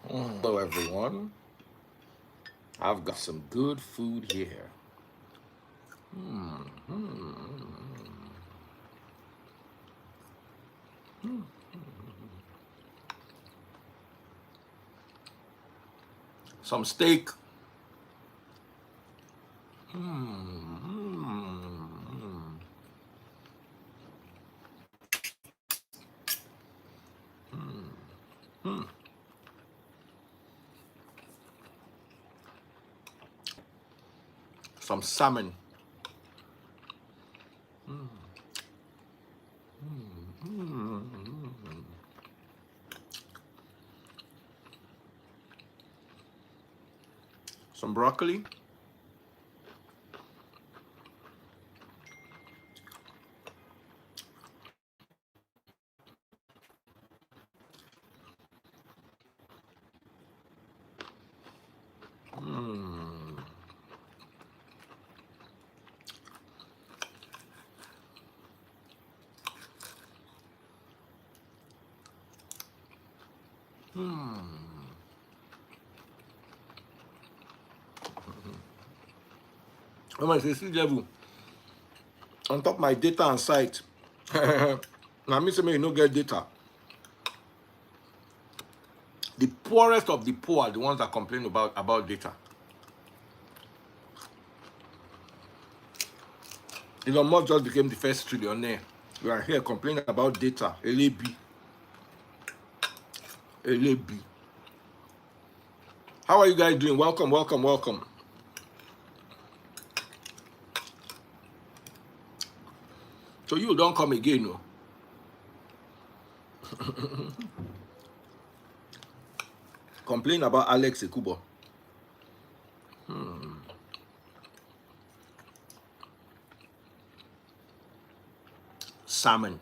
Hello everyone. I've got some good food here. Some steak. Some salmon. Some broccoli. How much is level? On top my data and site. Now me say me you no get data. The poorest of the poor are the ones that complain about data. Elon Musk just became the first trillionaire. We are here complaining about data. LAB. LAB. How are you guys doing? Welcome, welcome, welcome. So you don't come again, no? Complain about Alexx Ekubo. Salmon.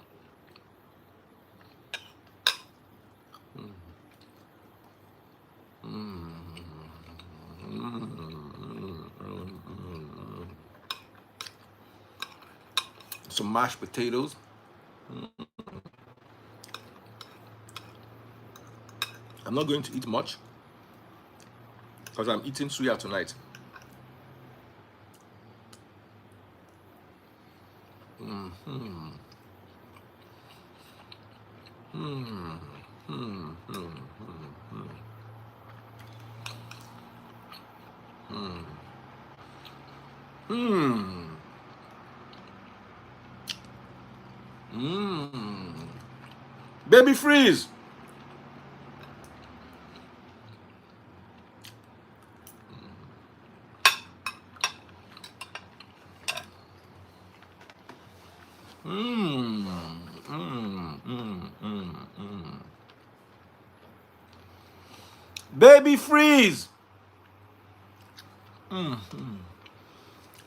Some mashed potatoes. I'm not going to eat much because I'm eating suya tonight. Baby freeze. Baby freeze.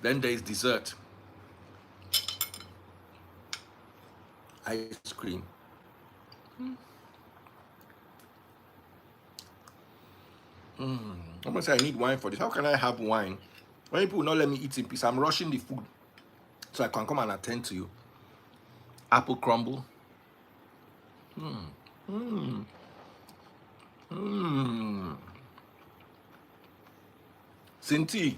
Then there is dessert. Ice cream. I'm gonna say I need wine for this. How can I have wine when people will not let me eat in peace? I'm rushing the food so I can come and attend to you. Apple crumble. Sinti.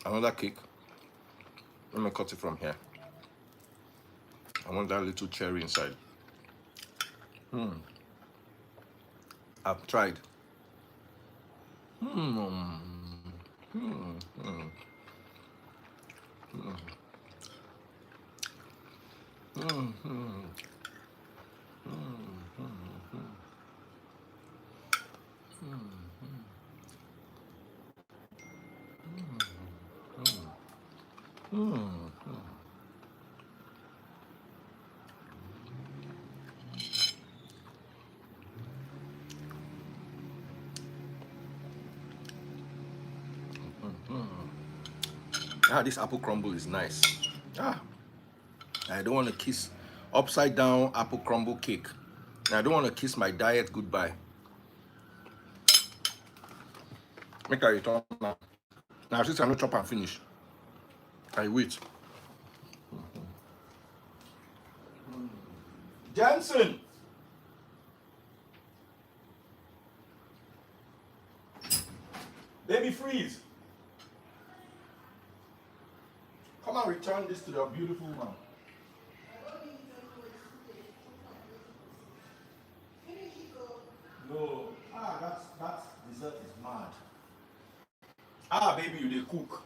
Another cake. Let me cut it from here. I want that little cherry inside. I've tried. This apple crumble is nice. I don't want to kiss upside down apple crumble cake. I don't want to kiss my diet goodbye. Make I return now. Now since I'm not chop and finish, I wait. Jensen. Baby freeze. Come and return this to the beautiful one. No. That's dessert is mad. Baby, you dey cook.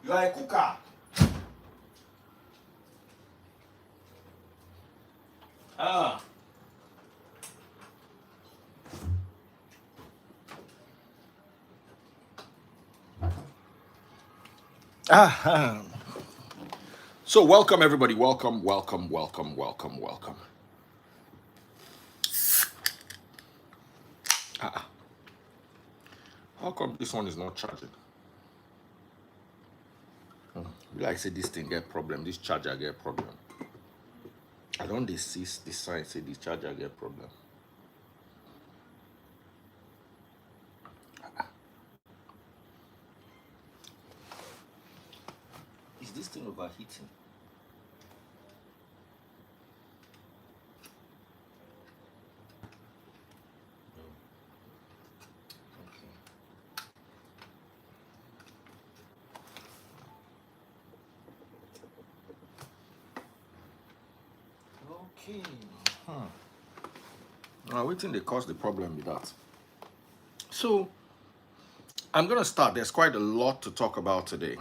You are a cooker. Ah. So welcome everybody. Welcome. How come this one is not charging? Like I say, this thing get problem. This charger get problem. I don't see this sign say this charger get problem. Is this thing overheating? Okay. Now, what thing they cause the problem with that? So, I'm gonna start. There's quite a lot to talk about today.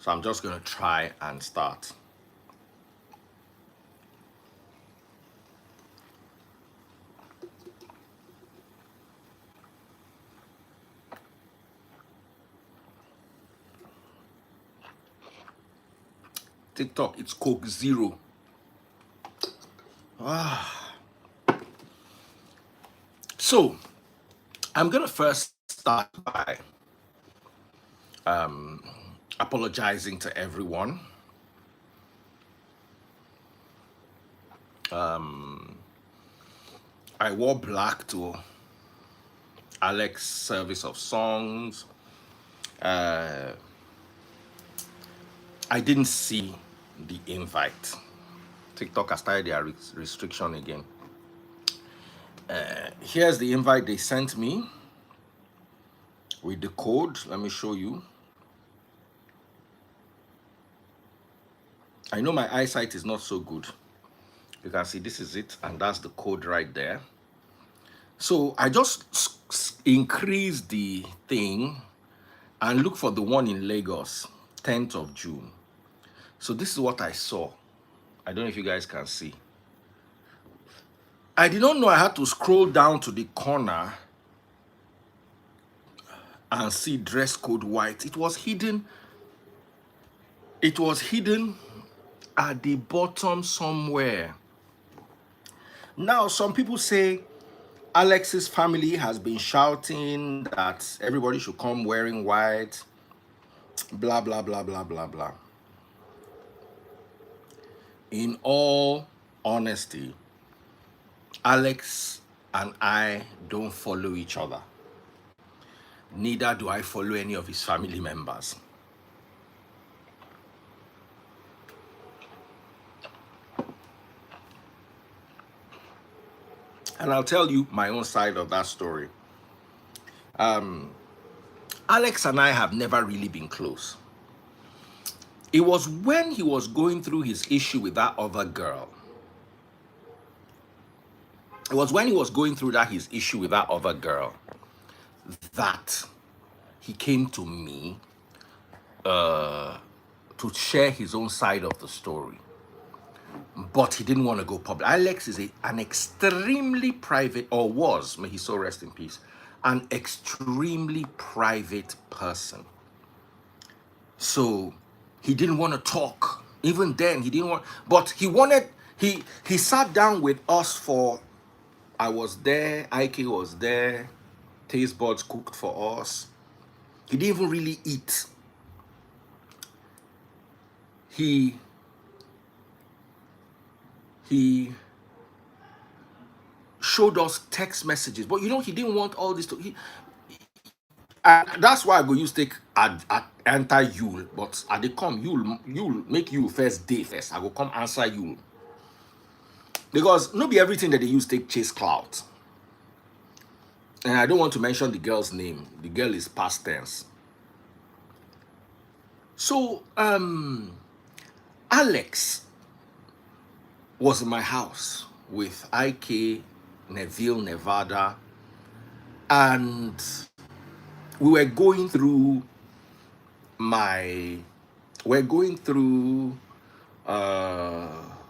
So I'm just gonna try and start. TikTok, it's Coke Zero. So, I'm gonna first start by apologizing to everyone. I wore black to Alex's service of songs. I didn't see the invite. TikTok has started their restriction again. Here's the invite they sent me with the code. Let me show you. I know my eyesight is not so good. You can see this is it, and that's the code right there. So I just increase the thing and look for the one in Lagos, 10th of June. So this is what I saw. I don't know if you guys can see. I did not know I had to scroll down to the corner and see dress code white. It was hidden. It was hidden at the bottom somewhere. Now, some people say Alex's family has been shouting that everybody should come wearing white, blah, blah, blah, blah, blah, blah. In all honesty, Alexx and I don't follow each other. Neither do I follow any of his family members. And I'll tell you my own side of that story. Alexx and I have never really been close. It was when he was going through his issue with that other girl. It was when he was going through his issue with that other girl that he came to me to share his own side of the story. But he didn't want to go public. Alexx is an extremely private, or was, may he so rest in peace, an extremely private person. So he didn't want to talk. Even then, he didn't want, but he wanted, he sat down with us for, I was there, Ike was there, Taste Buds cooked for us. He didn't even really eat. He showed us text messages, but you know, he didn't want all this to, and that's why I go use take enter Yul, but I dey come Yul make you first day first. I go come answer Yul. Because not be everything that they use take chase clout. And I don't want to mention the girl's name. The girl is past tense. So Alex was in my house with IK, Neville, Nevada, and we were going through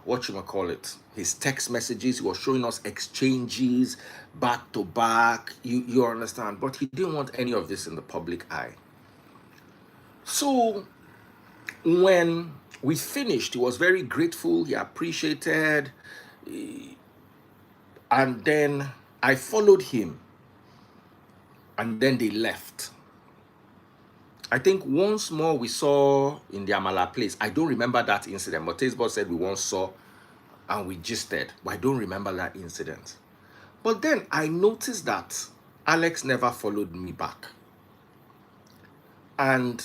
what you call it, his text messages. He was showing us exchanges back to back, you understand, but he didn't want any of this in the public eye. So when we finished, he was very grateful, he appreciated, and then I followed him, and then they left. I think once more we saw in the Amala place. I don't remember that incident, but Tazebot said we once saw and we gisted, but I don't remember that incident. But then I noticed that Alex never followed me back. And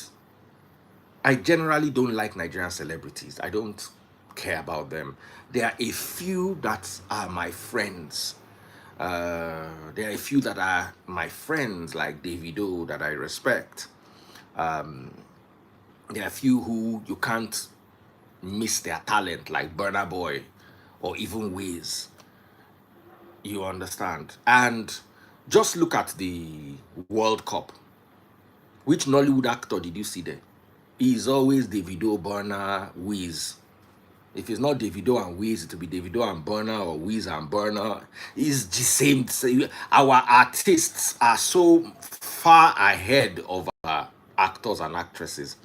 I generally don't like Nigerian celebrities. I don't care about them. There are a few that are my friends. There are a few that are my friends, like Davido, that I respect. There are a few who you can't miss their talent, like Burna Boy or even Wiz. You understand? And just look at the World Cup. Which Nollywood actor did you see there? He's always Davido, Burna, Wiz. If it's not Davido and Wiz, it will be Davido and Burna or Wiz and Burna. It's the same. Our artists are so far ahead of our actors and actresses.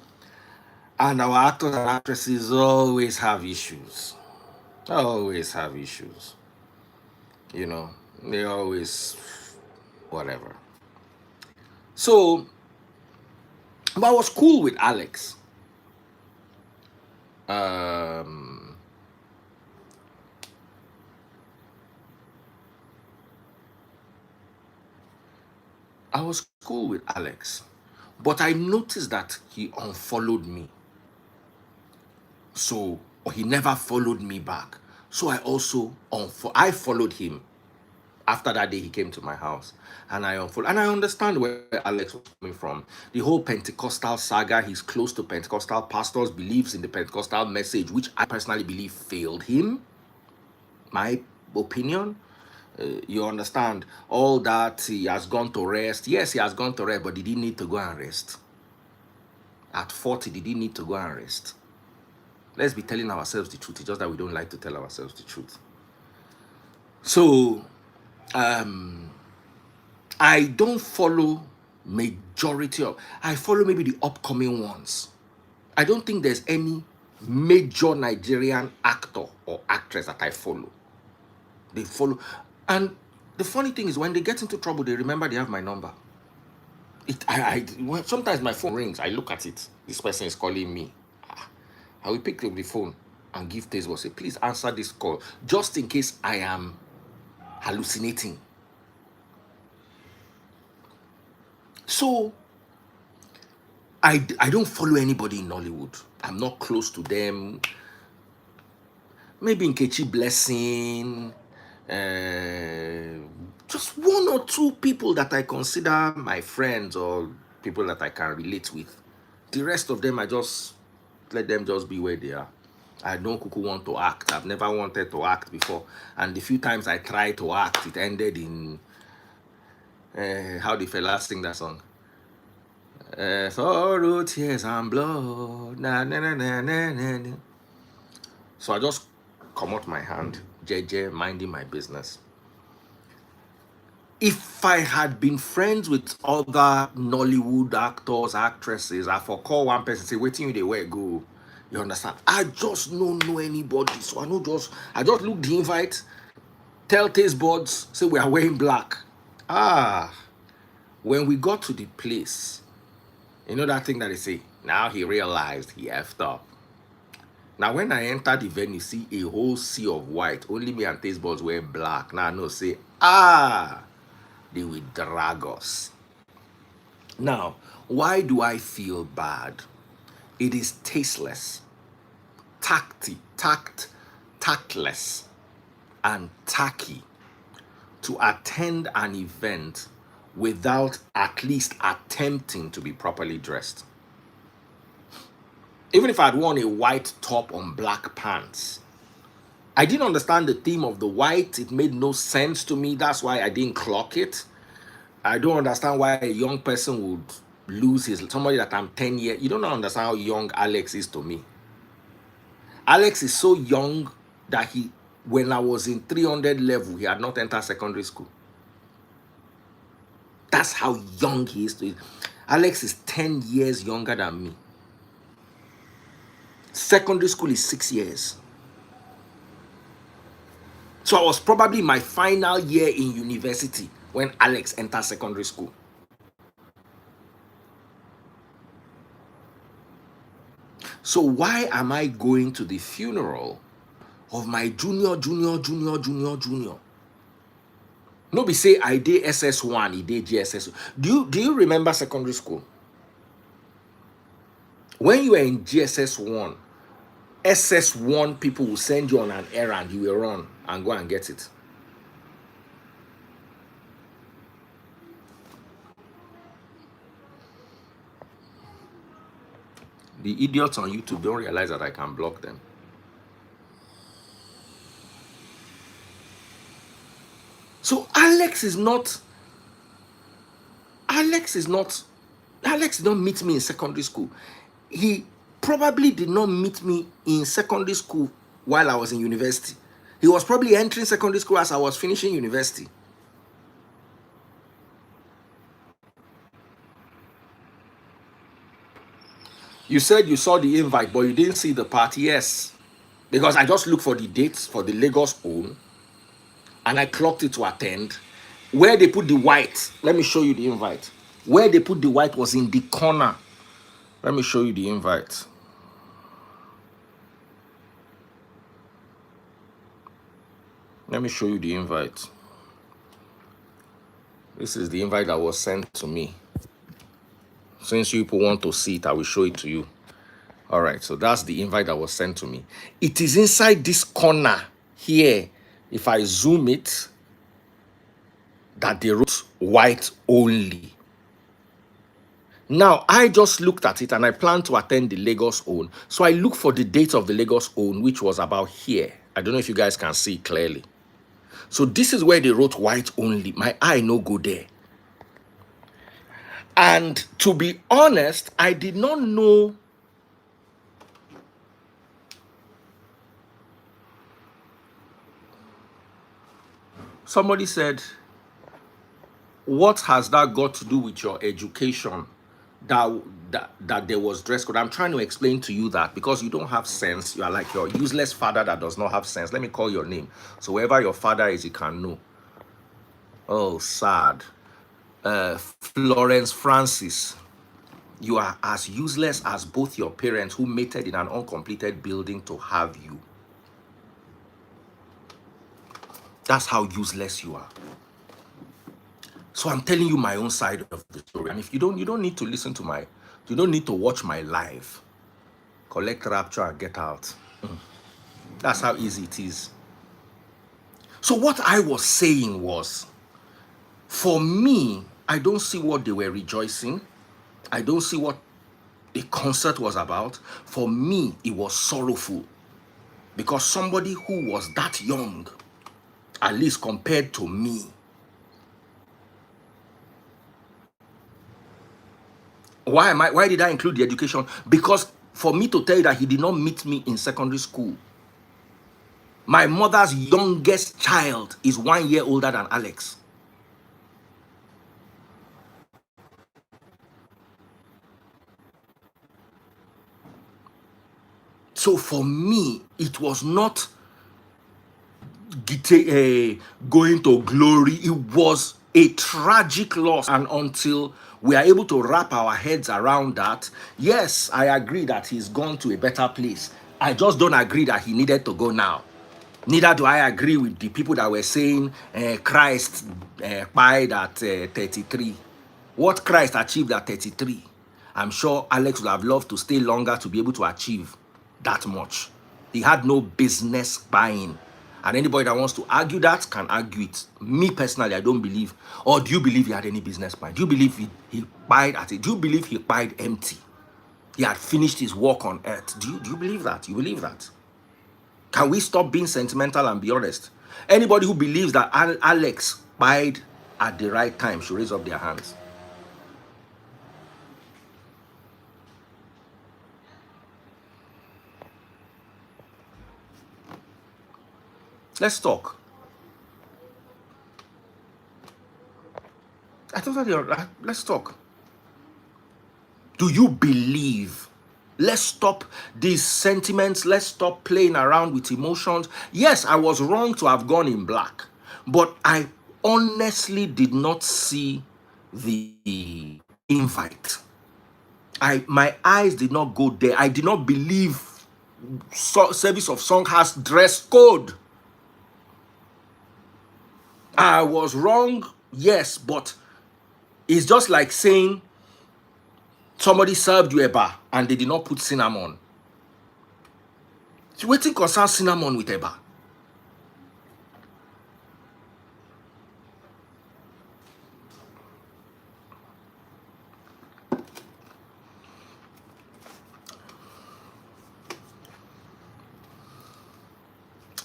And our actors and actresses always have issues. Always have issues. You know, they always, whatever. So, but I was cool with Alex. I was cool with Alex, but I noticed that he unfollowed me. So, or he never followed me back. So I also I followed him. After that day, he came to my house, and I unfollowed. And I understand where Alex was coming from. The whole Pentecostal saga. He's close to Pentecostal pastors, believes in the Pentecostal message, which I personally believe failed him. My opinion. You understand all that. He has gone to rest. Yes, he has gone to rest, but did he need to go and rest? At 40, did he need to go and rest? Let's be telling ourselves the truth. It's just that we don't like to tell ourselves the truth. So, I don't follow majority of. I follow maybe the upcoming ones. I don't think there's any major Nigerian actor or actress that I follow. They follow. And the funny thing is, when they get into trouble, they remember they have my number. Sometimes my phone rings. I look at it. This person is calling me. I will pick up the phone and give Tazebot, say, please answer this call, just in case I am hallucinating. So, I don't follow anybody in Nollywood. I'm not close to them. Maybe Nkechi Blessing, just one or two people that I consider my friends or people that I can relate with. The rest of them, I just let them just be where they are. I don't kuku want to act. I've never wanted to act before. And the few times I tried to act, it ended in how the fella sing that song. Sorrow, tears and blood. Na, na, na, na, na, na. So I just come out my hand, JJ, minding my business. If I had been friends with other Nollywood actors, actresses, I for call one person, say, waiting you they where go. You understand? I just don't know anybody. So I just look the invite, tell taste boards, say we are wearing black. When we got to the place, you know that thing that they say, now he realized he effed up. Now when I entered the venue, see a whole sea of white, only me and taste boards wear black. Now I know, say, they will drag us. Now, why do I feel bad? It is tasteless, tactless, and tacky to attend an event without at least attempting to be properly dressed. Even if I'd worn a white top on black pants, I didn't understand the theme of the white. It made no sense to me. That's why I didn't clock it. I don't understand why a young person would lose somebody that I'm 10 years. You don't understand how young Alex is to me. Alex is so young that when I was in 300 level, he had not entered secondary school. That's how young he is to me. Alex is 10 years younger than me. Secondary school is 6 years. So I was probably my final year in university when Alex entered secondary school. So why am I going to the funeral of my junior? No be say I did SS1, he did GSS. Do you remember secondary school? When you were in GSS1, SS1 people will send you on an errand, you will run and go and get it. The idiots on YouTube don't realize that I can block them. So Alex did not meet me in secondary school. He probably did not meet me in secondary school while I was in university. He was probably entering secondary school as I was finishing university. You said you saw the invite, but you didn't see the party. Yes, because I just looked for the dates for the Lagos own, and I clocked it to attend. Where they put the white, let me show you the invite. Where they put the white was in the corner. Let me show you the invite. Let me show you the invite. This is the invite that was sent to me. Since you people want to see it, I will show it to you. All right, so that's the invite that was sent to me. It is inside this corner here. If I zoom it, that they wrote white only. Now, I just looked at it and I plan to attend the Lagos own. So I look for the date of the Lagos own, which was about here. I don't know if you guys can see clearly. So this is where they wrote white only. My eye no go there. And to be honest, I did not know somebody said, what has that got to do with your education? That there was dress code. I'm trying to explain to you that because you don't have sense, you are like your useless father that does not have sense. Let me call your name. So wherever your father is, you can know. Oh, sad. Florence Francis, you are as useless as both your parents who mated in an uncompleted building to have you. That's how useless you are. So I'm telling you my own side of the story. And if you don't need to listen to you don't need to watch my live. Collect rapture and get out. That's how easy it is. So what I was saying was, for me, I don't see what they were rejoicing. I don't see what the concert was about. For me, it was sorrowful. Because somebody who was that young, at least compared to me, why did I include the education? Because for me to tell you that he did not meet me in secondary school. My mother's youngest child is 1 year older than Alex. So for me, it was not going to glory. It was a tragic loss. And until we are able to wrap our heads around that, yes, I agree that he's gone to a better place. I just don't agree that he needed to go now. Neither do I agree with the people that were saying Christ died at 33. What Christ achieved at 33, I'm sure Alex would have loved to stay longer to be able to achieve that much. He had no business buying. And anybody that wants to argue that can argue it. Me personally, I don't believe. Or do you believe he had any business plan? Do you believe he pied at it? Do you believe he pied empty? He had finished his work on earth. Do you believe that? You believe that? Can we stop being sentimental and be honest? Anybody who believes that Alexx pied at the right time should raise up their hands. Let's talk. Let's talk. Do you believe? Let's stop these sentiments. Let's stop playing around with emotions. Yes, I was wrong to have gone in black, but I honestly did not see the invite. My eyes did not go there. I did not believe service of song has dress code. I was wrong, yes, but it's just like saying somebody served you a bar and they did not put cinnamon. So wetin concern cinnamon with a bar?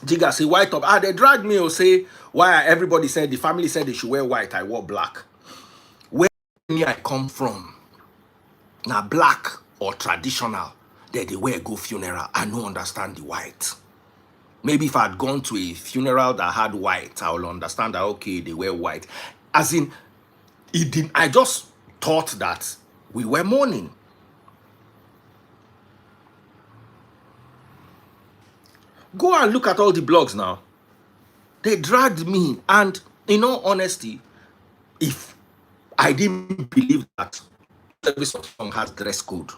Jiga say white top. They dragged me or say why everybody said the family said they should wear white. I wore black. Where me I come from, now black or traditional, they wear go funeral. I no understand the white. Maybe if I had gone to a funeral that had white, I will understand that okay, they wear white. As in, it did. I just thought that we were mourning. Go and look at all the blogs now. They dragged me, and in all honesty, if I didn't believe that service of song has dress code,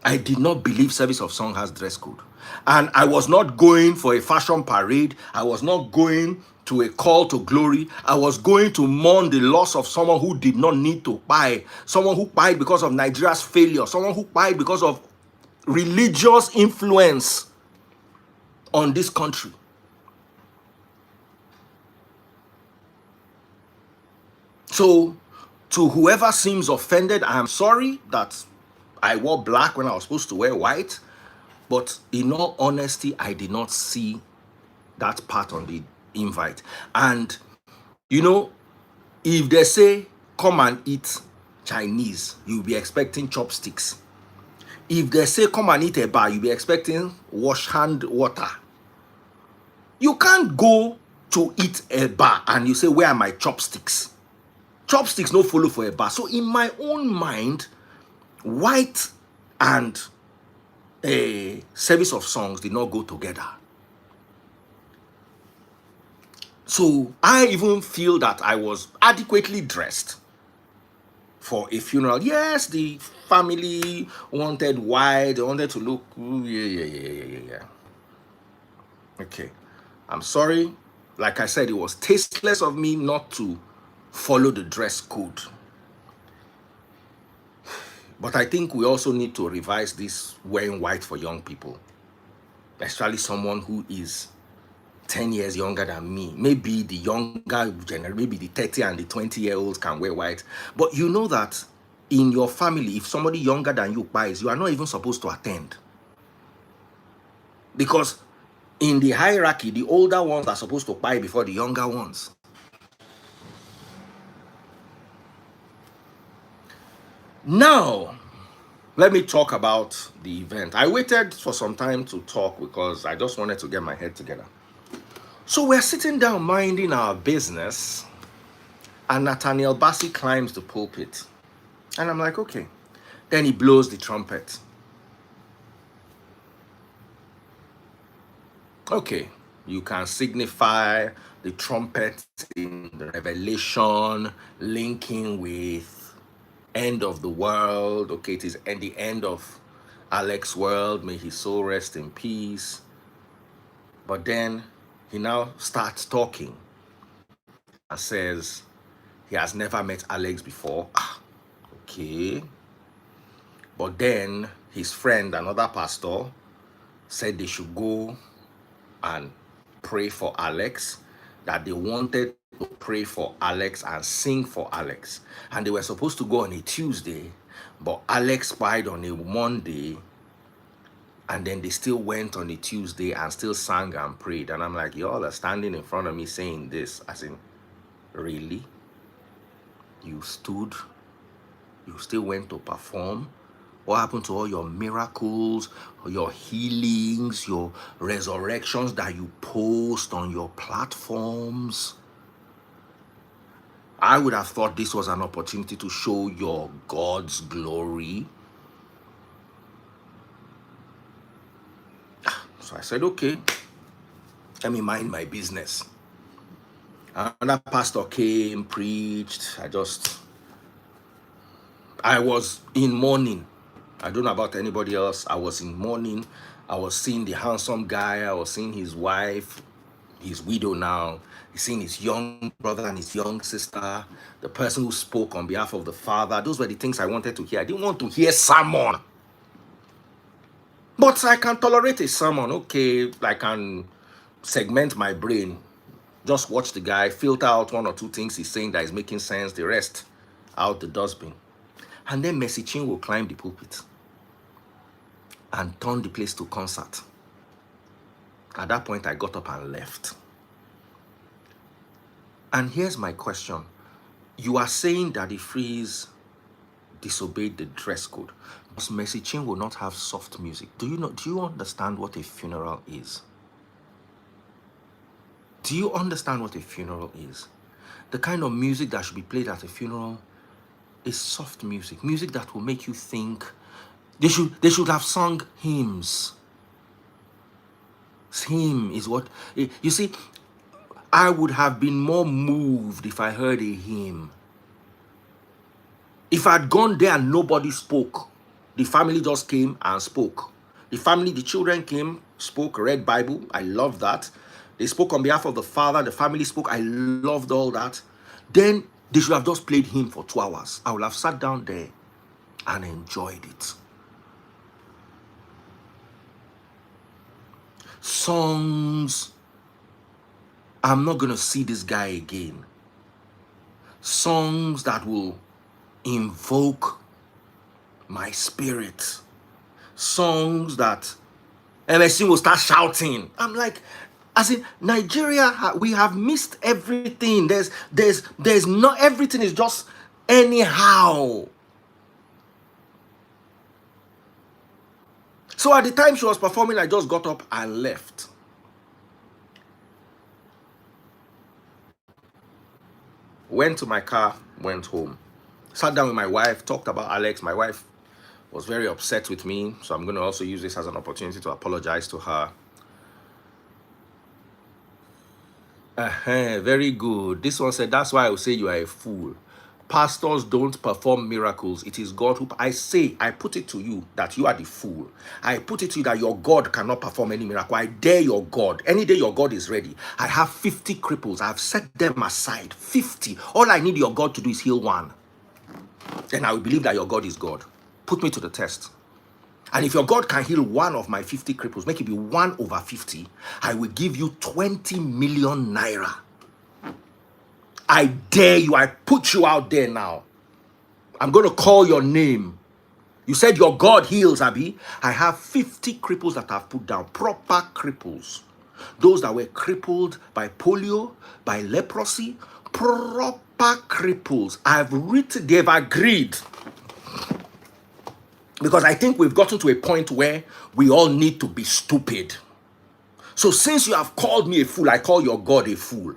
I did not believe service of song has dress code. And I was not going for a fashion parade. I was not going to a call to glory. I was going to mourn the loss of someone who did not need to buy. Someone who died because of Nigeria's failure. Someone who died because of religious influence on this country. So, to whoever seems offended, I am sorry that I wore black when I was supposed to wear white. But in all honesty, I did not see that part on the invite. And, you know, if they say, come and eat Chinese, you'll be expecting chopsticks. If they say, come and eat a bar, you'll be expecting wash hand water. You can't go to eat a bar and you say, where are my chopsticks? Chopsticks no follow for a bar. So in my own mind, white and a service of songs did not go together. So I even feel that I was adequately dressed for a funeral. Yes, the family wanted white. They wanted to look. Ooh, yeah. Okay. I'm sorry. Like I said, it was tasteless of me not to follow the dress code. But I think we also need to revise this wearing white for young people, especially someone who is 10 years younger than me. Maybe the younger generation, maybe the 30 and the 20-year-olds can wear white. But you know that in your family, if somebody younger than you buys, you are not even supposed to attend. Because in the hierarchy, the older ones are supposed to buy before the younger ones. Now, let me talk about the event. I waited for some time to talk because I just wanted to get my head together. So we're sitting down minding our business, and Nathaniel Bassey climbs the pulpit. And I'm like, okay. Then he blows the trumpet. Okay, you can signify the trumpet in the Revelation, linking with end of the world. Okay, it is the end of Alex's world. May his soul rest in peace. But then he now starts talking and says he has never met Alexx before. Okay. But then his friend, another pastor, said they should go and pray for Alexx, that they wanted to pray for Alexx and sing for Alexx. And they were supposed to go on a Tuesday, but Alexx died on a Monday, and then they still went on a Tuesday and still sang and prayed. And I'm like, y'all are standing in front of me saying this, as in, really? You stood, you still went to perform? What happened to all your miracles, your healings, your resurrections that you post on your platforms? I would have thought this was an opportunity to show your God's glory. So I said, okay, let me mind my business. Another pastor came, preached. I was in mourning. I don't know about anybody else. I was in mourning. I was seeing the handsome guy. I was seeing his wife, his widow now. He's seeing his young brother and his young sister, the person who spoke on behalf of the father. Those were the things I wanted to hear. I didn't want to hear sermon. But I can tolerate a sermon. Okay, I can segment my brain. Just watch the guy, filter out one or two things he's saying that is making sense, the rest out the dustbin. And then Mercy Chin will climb the pulpit and turn the place to concert. At that point, I got up and left. And here's my question. You are saying that the Freeze disobeyed the dress code. Because Mercy Chin will not have soft music. Do you understand what a funeral is? Do you understand what a funeral is? The kind of music that should be played at a funeral is soft music. Music that will make you think. They should have sung hymns. Hymn is what, you see, I would have been more moved if I heard a hymn. If I'd gone there and nobody spoke, the family just came and spoke. The children came, spoke, read Bible. I love that. They spoke on behalf of the father. The family spoke. I loved all that. Then they should have just played hymn for 2 hours. I would have sat down there and enjoyed it. Songs. I'm not going to see this guy again. Songs that will invoke my spirit. Songs that MSC will start shouting. I'm like, as in Nigeria, we have missed everything. There's not, everything is just anyhow. So at the time she was performing, I just got up and left. Went to my car, went home. Sat down with my wife, talked about Alexx. My wife was very upset with me, so I'm going to also use this as an opportunity to apologize to her. Very good. This one said, that's why I will say you are a fool. Pastors don't perform miracles. It is God who... I put it to you that you are the fool. I put it to you that your God cannot perform any miracle. I dare your God. Any day your God is ready. I have 50 cripples. I have set them aside. 50. All I need your God to do is heal one. Then I will believe that your God is God. Put me to the test. And if your God can heal one of my 50 cripples, make it be 1 over 50, I will give you 20 million naira. I dare you. I put you out there now. I'm going to call your name. You said your God heals, Abi. I have 50 cripples that I've put down. Proper cripples. Those that were crippled by polio, by leprosy. Proper cripples. They've agreed. Because I think we've gotten to a point where we all need to be stupid. So since you have called me a fool, I call your God a fool.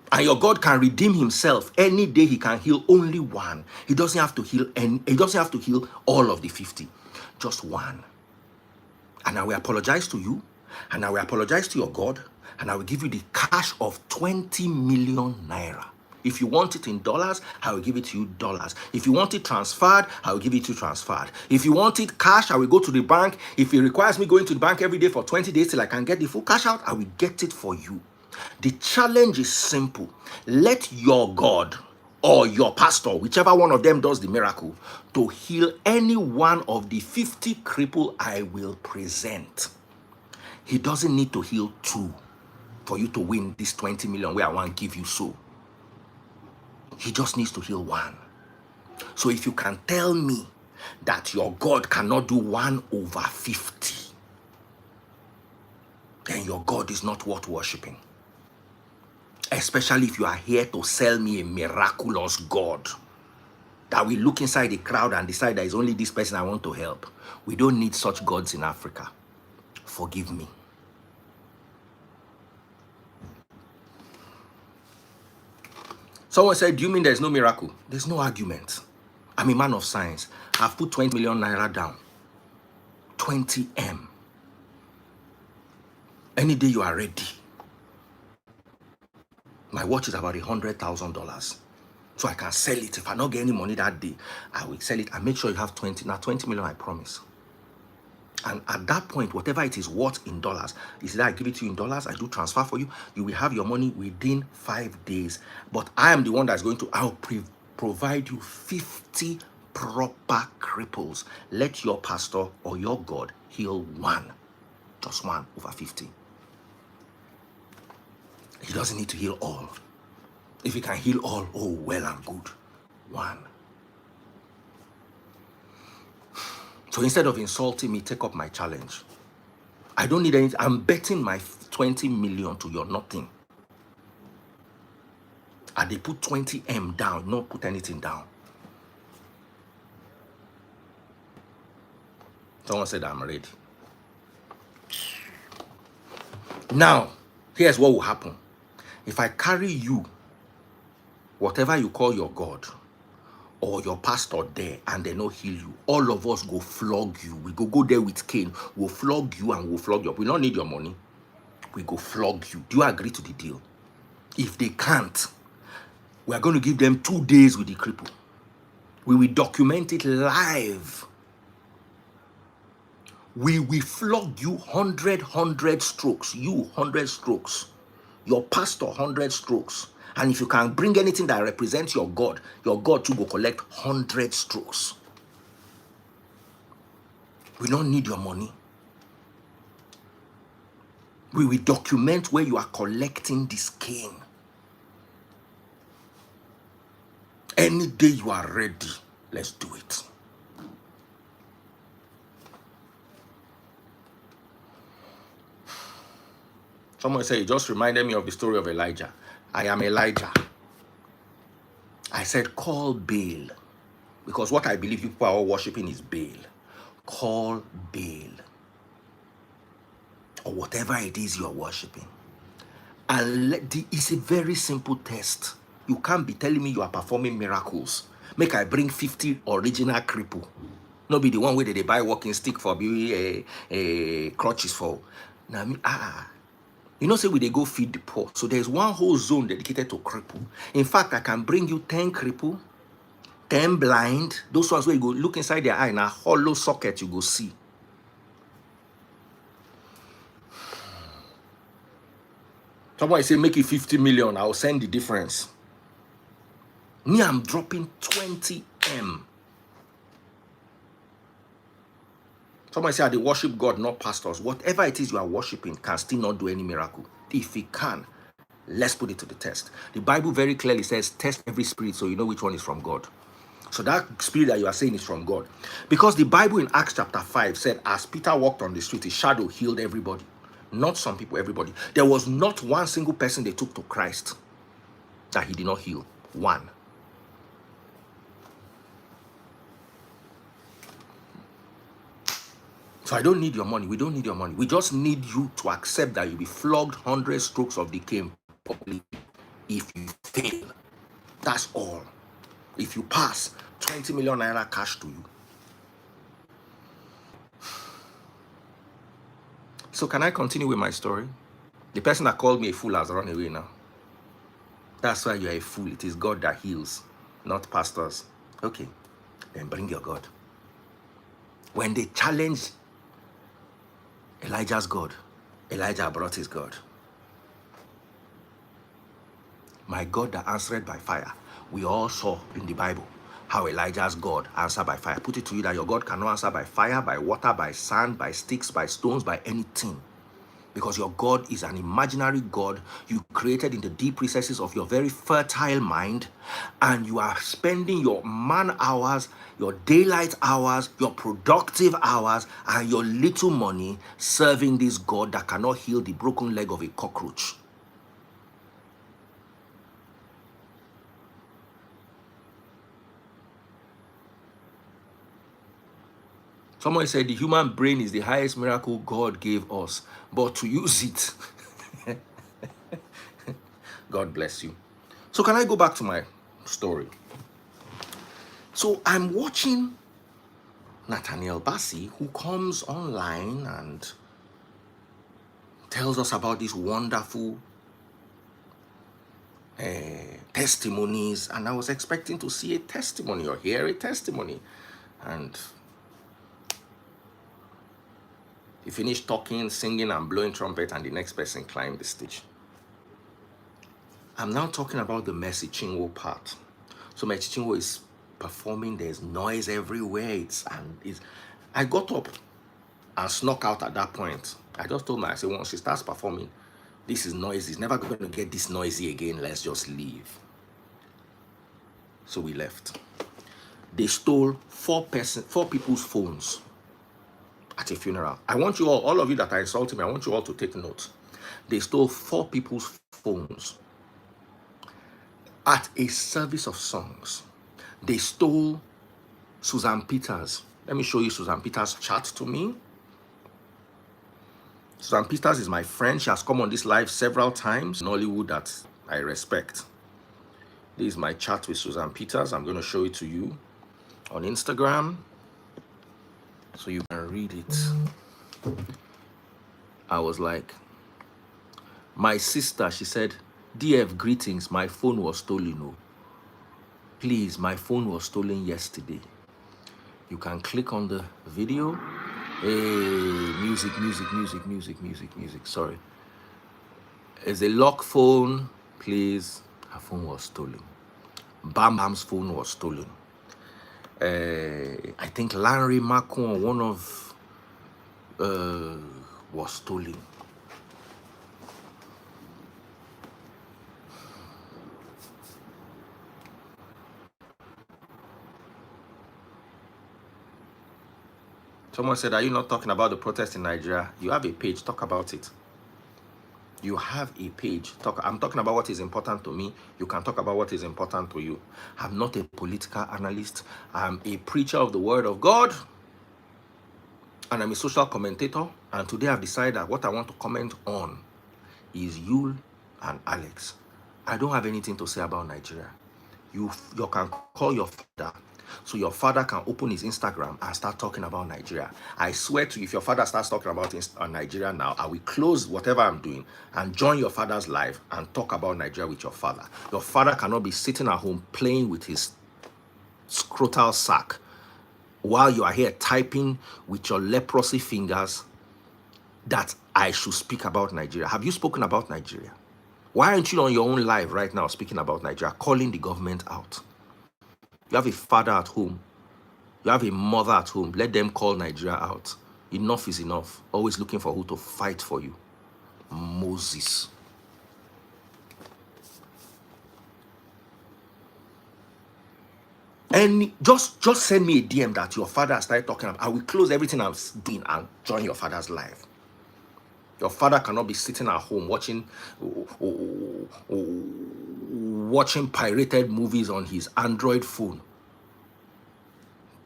And your God can redeem himself. Any day he can heal only one. He doesn't have to heal all of the 50. Just one. And I will apologize to you. And I will apologize to your God. And I will give you the cash of 20 million naira. If you want it in dollars, I will give it to you dollars. If you want it transferred, I will give it to you transferred. If you want it cash, I will go to the bank. If it requires me going to the bank every day for 20 days till I can get the full cash out, I will get it for you. The challenge is simple. Let your God or your pastor, whichever one of them does the miracle, to heal any one of the 50 cripple I will present. He doesn't need to heal 2 for you to win this 20 million where I want to give you so. He just needs to heal 1. So if you can tell me that your God cannot do 1 over 50, then your God is not worth worshiping. Especially if you are here to sell me a miraculous God that will look inside the crowd and decide that it's only this person I want to help. We don't need such gods in Africa. Forgive me. Someone said, do you mean there's no miracle? There's no argument. I'm a man of science. I've put 20 million naira down. 20 M. Any day you are ready. My watch is about $100,000. So I can sell it. If I don't get any money that day, I will sell it and make sure you have 20. Now 20 million, I promise. And at that point, whatever it is worth in dollars, is that I give it to you in dollars, I do transfer for you, you will have your money within 5 days. But I am the one that's going to provide you 50 proper cripples. Let your pastor or your God heal 1. Just 1 over 50. He doesn't need to heal all. If he can heal all, oh, well and good. 1. So instead of insulting me, take up my challenge. I don't need anything. I'm betting my 20 million to your nothing. And they put 20 M down, not put anything down. Someone said I'm ready. Now, here's what will happen. If I carry you, whatever you call your God, or your pastor there, and they no heal you, all of us go flog you. We go there with cane. We'll flog you and we'll flog you up. We don't need your money. We go flog you. Do you agree to the deal? If they can't, we are going to give them 2 days with the cripple. We will document it live. We will flog you 100 strokes. You 100 strokes. Your pastor 100 strokes. And if you can bring anything that represents your God too will collect 100 strokes. We don't need your money. We will document where you are collecting this cane. Any day you are ready, let's do it. Someone say, it just reminded me of the story of Elijah. I am Elijah. I said, call Baal. Because what I believe people are all worshiping is Baal. Call Baal. Or whatever it is you're worshiping. And it's a very simple test. You can't be telling me you are performing miracles. Make I bring 50 original cripple. Not be the one where they buy walking stick for crutches for. Now, you know, say we they go feed the poor. So there's one whole zone dedicated to cripple. In fact, I can bring you 10 cripple, 10 blind. Those ones where you go look inside their eye in a hollow socket, you go see. Somebody say, make it 50 million. I'll send the difference. Me, I'm dropping 20 M. Somebody say, they worship God, not pastors. Whatever it is you are worshiping can still not do any miracle. If it can, let's put it to the test. The Bible very clearly says, test every spirit so you know which one is from God. So that spirit that you are saying is from God. Because the Bible in Acts chapter 5 said, as Peter walked on the street, his shadow healed everybody. Not some people, everybody. There was not one single person they took to Christ that he did not heal. One. So I don't need your money. We don't need your money. We just need you to accept that you'll be flogged 100 strokes of the cane publicly. If you fail, that's all. If you pass, 20 million naira cash to you. So can I continue with my story? The person that called me a fool has run away now. That's why you're a fool. It is God that heals, not pastors. Okay, then bring your God. When they challenged Elijah's God, Elijah brought his God. My God that answered by fire. We all saw in the Bible how Elijah's God answered by fire. Put it to you that your God cannot answer by fire, by water, by sand, by sticks, by stones, by anything. Because your God is an imaginary God you created in the deep recesses of your very fertile mind, and you are spending your man hours, your daylight hours, your productive hours, and your little money serving this God that cannot heal the broken leg of a cockroach. Someone said the human brain is the highest miracle God gave us, but to use it, God bless you. So can I go back to my story? So I'm watching Nathaniel Bassey, who comes online and tells us about these wonderful testimonies, and I was expecting to see a testimony or hear a testimony, and he finished talking, singing, and blowing trumpet, and the next person climbed the stage. I'm now talking about the Mercy Chinwo part. So Mercy Chinwo is performing, there's noise everywhere, I got up and snuck out at that point. I just told myself, once she starts performing, this is noisy, it's never going to get this noisy again, let's just leave. So we left. They stole four people's phones at a funeral. I want you all of you that are insulting me, I want you all to take note. They stole 4 people's phones at a service of songs. They stole Susan Peters. Let me show you Susan Peters' chat to me. Susan Peters is my friend. She has come on this live several times in Hollywood that I respect. This is my chat with Susan Peters. I'm going to show it to you on Instagram so you can read it. I was like, my sister, she said, DF greetings, my phone was stolen. Oh. Please, my phone was stolen yesterday. You can click on the video. Hey, music. Sorry. It's a lock phone. Please, her phone was stolen. Bam Bam's phone was stolen. I think Larry Macron, one of, was stolen. Someone said, are you not talking about the protest in Nigeria? You have a page, talk about it. You have a page. I'm talking about what is important to me. You can talk about what is important to you. I'm not a political analyst. I'm a preacher of the word of God. And I'm a social commentator. And today I've decided that what I want to comment on is Yul and Alex. I don't have anything to say about Nigeria. You can call your father, so your father can open his Instagram and start talking about Nigeria. I swear to you, if your father starts talking about Nigeria now, I will close whatever I'm doing and join your father's live and talk about Nigeria with your father. Your father cannot be sitting at home playing with his scrotal sack while you are here typing with your leprosy fingers that I should speak about Nigeria. Have you spoken about Nigeria? Why aren't you on your own live right now speaking about Nigeria, calling the government out? You have a father at home. You have a mother at home. Let them call Nigeria out. Enough is enough. Always looking for who to fight for you. Moses. And just send me a DM that your father started talking about. I will close everything I'm doing and join your father's live. Your father cannot be sitting at home watching pirated movies on his Android phone,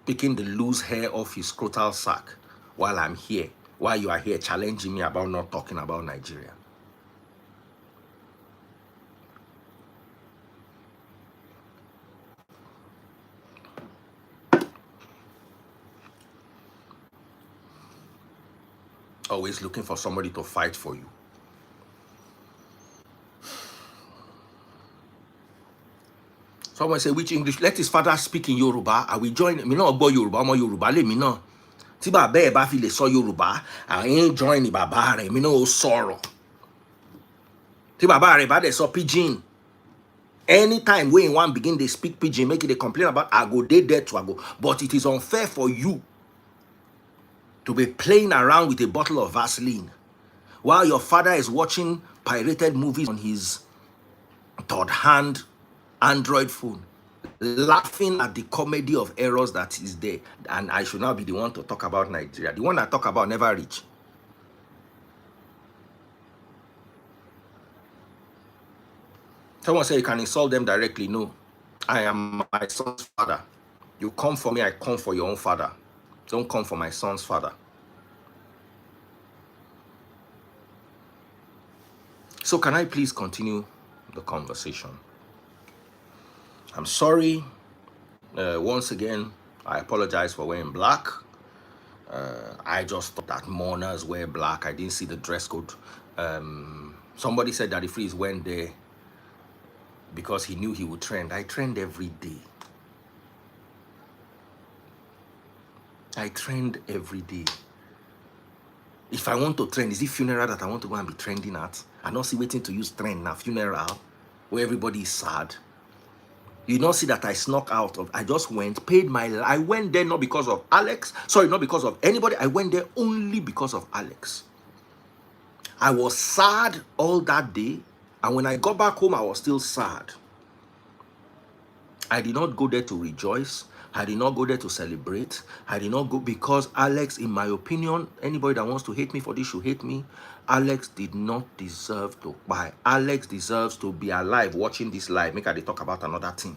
picking the loose hair off his scrotal sack while I'm here, while you are here challenging me about not talking about Nigeria. Always looking for somebody to fight for you. Someone say, which English? Let his father speak in Yoruba. I will join. Me no gbọ́ Yoruba, ọmọ Yoruba le mi náà. Tí bàbá ẹ̀ bá fi lè sọ Yoruba, I ain't join bàbá rẹ̀. Mi náà ó sọ̀rọ̀. Tí bàbá rẹ̀ bá dẹ̀ sọ pidgin, Anytime when one begin they speak pidgin, make it a complain about, I go there to I go. But it is unfair for you to be playing around with a bottle of Vaseline while your father is watching pirated movies on his third-hand Android phone, laughing at the comedy of errors that is there. And I should not be the one to talk about Nigeria. The one I talk about never reach. Someone say you can insult them directly. No. I am my son's father. You come for me, I come for your own father. Don't come for my son's father. So can I please continue the conversation? I'm sorry. Once again, I apologize for wearing black. I just thought that mourners wear black. I didn't see the dress code. Somebody said that the Freeze went there because he knew he would trend. I trend every day. I trend every day. If I want to trend, is it funeral that I want to go and be trending at? I don't see waiting to use trend now, funeral, where everybody is sad. You don't see that I snuck out of, I just went, paid my, I went there not because of Alex, sorry, not because of anybody. I went there only because of Alex. I was sad all that day. And when I got back home, I was still sad. I did not go there to rejoice. I did not go there to celebrate. I did not go because Alex, in my opinion, anybody that wants to hate me for this should hate me. Alex did not deserve to buy. Alex deserves to be alive watching this live. Make her they talk about another thing.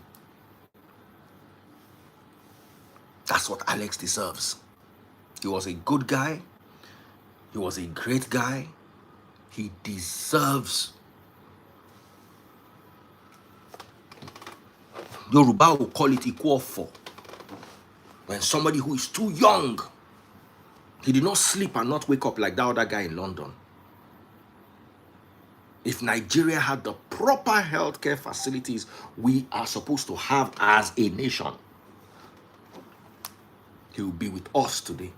That's what Alex deserves. He was a good guy. He was a great guy. He deserves. Yoruba will call it equal for. When somebody who is too young, he did not sleep and not wake up like that other guy in London. If Nigeria had the proper healthcare facilities we are supposed to have as a nation, he would be with us today.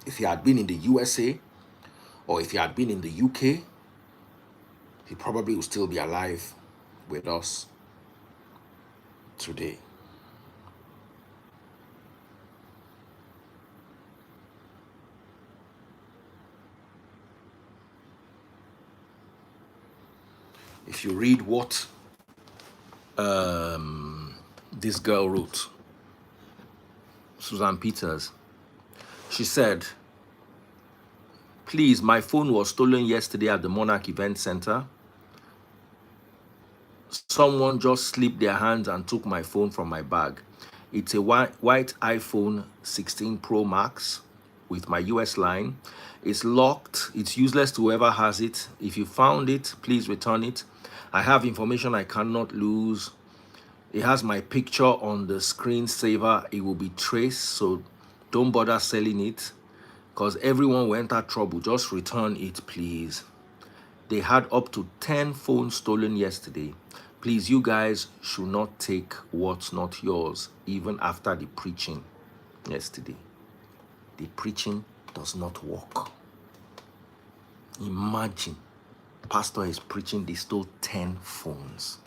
If he had been in the USA or if he had been in the UK, he probably would still be alive with us today. If you read what this girl wrote, Susan Peters, she said, please, my phone was stolen yesterday at the Monarch Event Center. Someone just slipped their hands and took my phone from my bag. It's a white iPhone 16 Pro Max with my US line. It's locked. It's useless to whoever has it. If you found it, please return it. I have information I cannot lose. It has my picture on the screensaver. It will be traced, so don't bother selling it because everyone will enter trouble. Just return it, please. They had up to 10 phones stolen yesterday. Please, you guys should not take what's not yours, even after the preaching yesterday. The preaching does not work. Imagine, pastor is preaching, they stole 10 phones.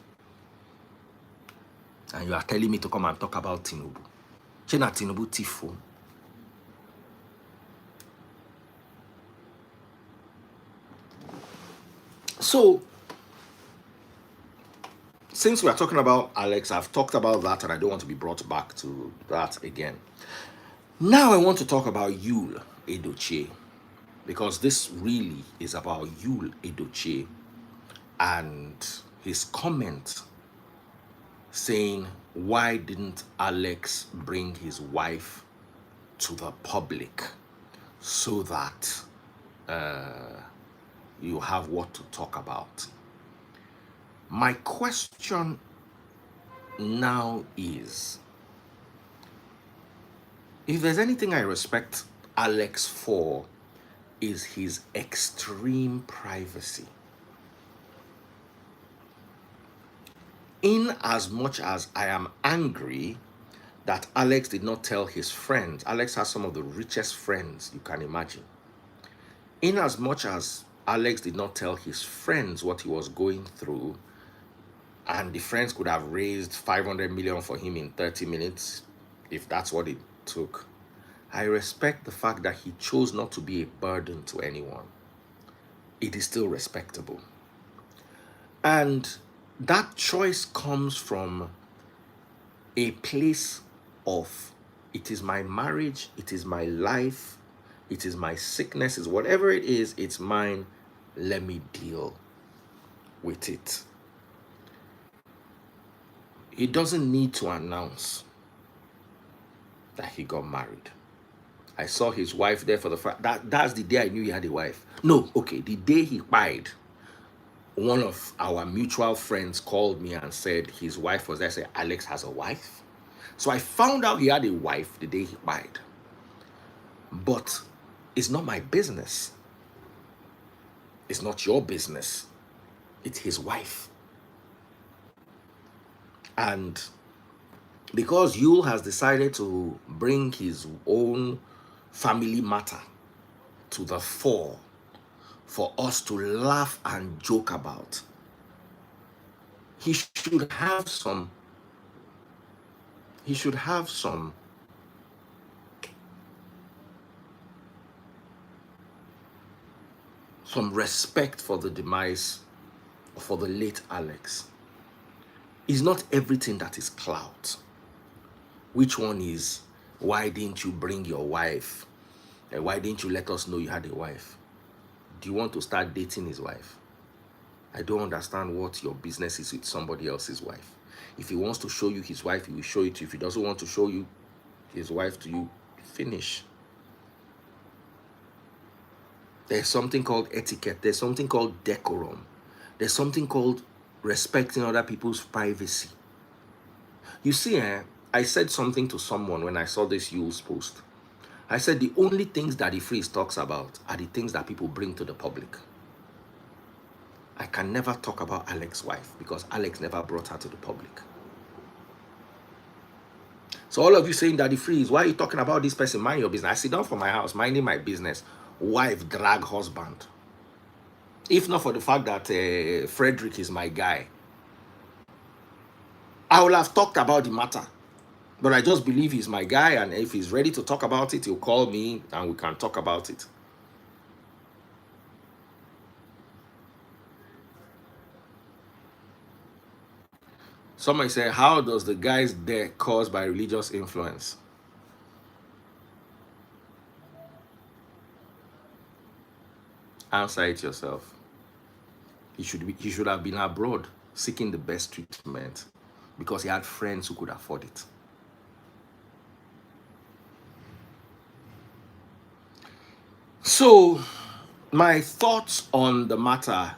And you are telling me to come and talk about Tinubu. Chena Tinubu thief phone. So, since we are talking about Alex, I've talked about that and I don't want to be brought back to that again. Now I want to talk about Yul Edochie, because this really is about Yul Edochie and his comment saying, why didn't Alex bring his wife to the public so that you have what to talk about? My question now is, if there's anything I respect Alex for, is his extreme privacy. In as much as I am angry that Alex did not tell his friends, Alex has some of the richest friends you can imagine. In as much as Alexx did not tell his friends what he was going through, and the friends could have raised 500 million for him in 30 minutes if that's what it took. I respect the fact that he chose not to be a burden to anyone. It is still respectable. And that choice comes from a place of, it is my marriage, it is my life, it is my sickness, is whatever it is, it's mine. Let me deal with it. He doesn't need to announce that he got married. I saw his wife there for the first, that's the day I knew he had a wife. No, okay, the day he died, one of our mutual friends called me and said his wife was there. I said, Alexx has a wife? So I found out he had a wife the day he died. But it's not my business. It's not your business. It's his wife. And because Yul has decided to bring his own family matter to the fore for us to laugh and joke about, he should have some respect for the demise, for the late Alexx. It's not everything that is clout. Which one is, why didn't you bring your wife? And why didn't you let us know you had a wife? Do you want to start dating his wife? I don't understand what your business is with somebody else's wife. If he wants to show you his wife, he will show it to you. If he doesn't want to show you his wife to you, finish. There's something called etiquette. There's something called decorum. There's something called respecting other people's privacy. You see, I said something to someone when I saw this Yul's post. I said the only things that the freeze talks about are the things that people bring to the public. I can never talk about Alex's wife because Alexx never brought her to the public. So all of you saying that the freeze, why are you talking about this person? Mind your business. I sit down for my house, minding my business. Wife, drag husband. If not for the fact that Frederick is my guy, I would have talked about the matter. But I just believe he's my guy, and if he's ready to talk about it, he'll call me and we can talk about it. Somebody said, how does the guy's death caused by religious influence? Answer it yourself. He should have been abroad seeking the best treatment because he had friends who could afford it. So, my thoughts on the matter,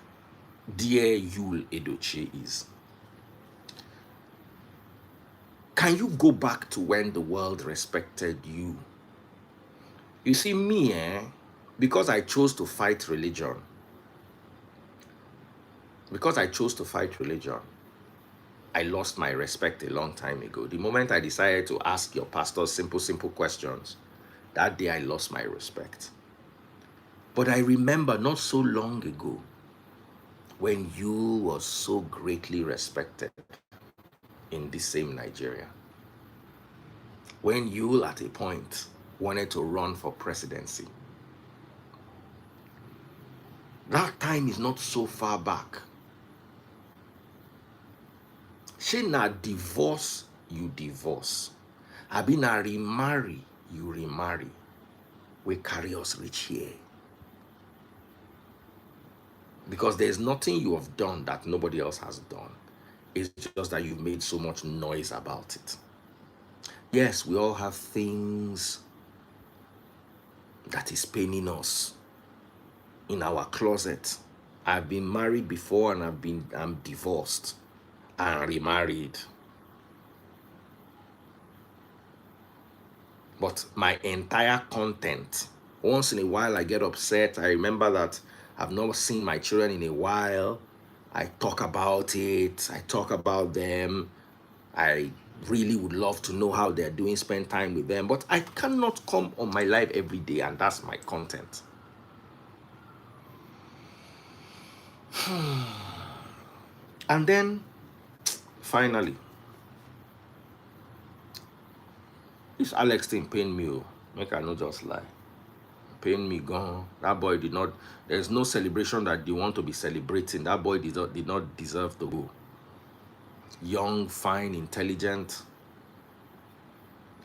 dear Yul Edochie, is, can you go back to when the world respected you? You see, me, because I chose to fight religion, I lost my respect a long time ago. The moment I decided to ask your pastor simple questions, that day I lost my respect. But I remember not so long ago when Yul was so greatly respected in this same Nigeria. When Yul at a point wanted to run for presidency. That time is not so far back. She na divorce, you divorce. Abi na remarry, you remarry. We carry us reach here. Because there's nothing you have done that nobody else has done. It's just that you've made so much noise about it. Yes, we all have things that is paining us in our closet. I've been married before and I'm divorced and remarried. But my entire content, once in a while I get upset. I remember that I've not seen my children in a while. I talk about it. I talk about them. I really would love to know how they're doing, spend time with them. But I cannot come on my live every day, and that's my content. And then, finally, this Alex thing pain me. Oh. Make I not just lie. Pain me gone. That boy did not. There's no celebration that they want to be celebrating. That boy did not deserve to go. Young, fine, intelligent.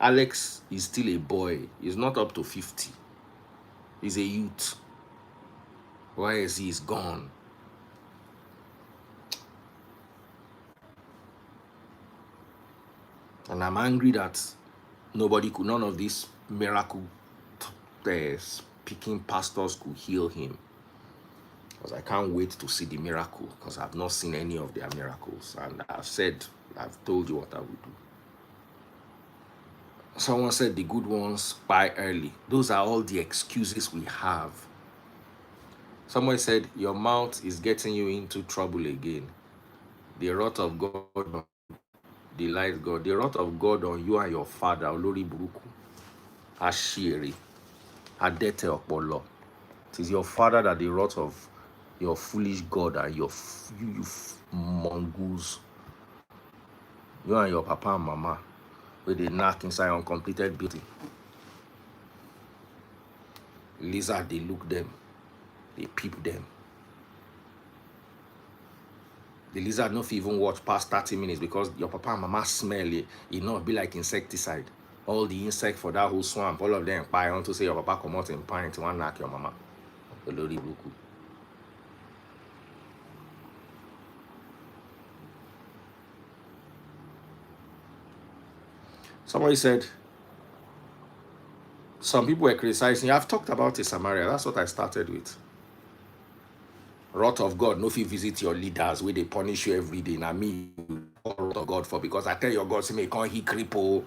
Alex is still a boy. He's not up to 50. He's a youth. Why is he gone? And I'm angry that none of these miracle speaking pastors could heal him. Because I can't wait to see the miracle, because I've not seen any of their miracles. And I've told you what I would do. Someone said the good ones buy early. Those are all the excuses we have. Someone said your mouth is getting you into trouble again. The wrath of God delights God. The wrath of God on you and your father, Olori Buruku, Ashiri, Adete Okpolo. It is your father that the wrath of your foolish God and you mongoose. You and your papa and mama, where they knock inside uncompleted building. Lizard, they look them. They peep them. The lizard not even watch past 30 minutes because your papa and mama smell it. It not be like insecticide. All the insect for that whole swamp, all of them pie on to say your papa come out in pine to one knock your mama. Olori Buruku. Somebody said, some people were criticizing. I've talked about it, Samaria. That's what I started with. Wrath of God, no fit visit your leaders where they punish you every day. Now me, wrath of God for, because I tell your God, say me can't he cripple.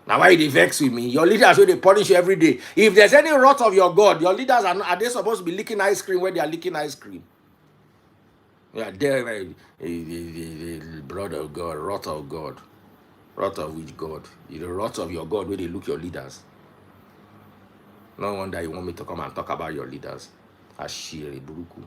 Now why they vex with me? Your leaders where they punish you every day. If there's any wrath of your God, your leaders are they supposed to be licking ice cream where they are licking ice cream? Yeah, they're the blood of God, wrath of God. Wrath of which God? The wrath of your God where they look your leaders. No wonder you want me to come and talk about your leaders. Ashiri Buruku.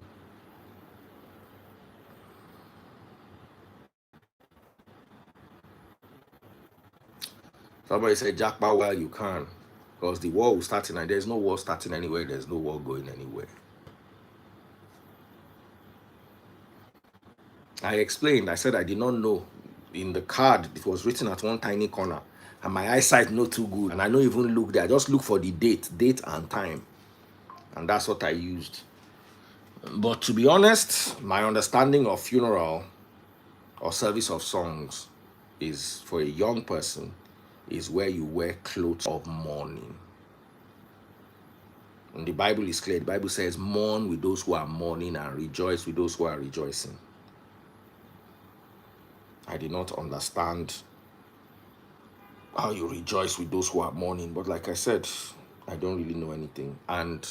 Somebody said, Jackpot, well, you can. Because the war will start and there's no war starting anywhere, there's no war going anywhere. I explained, I said I did not know. In the card, it was written at one tiny corner. And my eyesight not too good. And I don't even look there. I just look for the date and time. And that's what I used. But to be honest, my understanding of funeral or service of songs is, for a young person, is where you wear clothes of mourning. And the Bible is clear. The Bible says, mourn with those who are mourning and rejoice with those who are rejoicing. I did not understand how you rejoice with those who are mourning. But like I said, I don't really know anything. And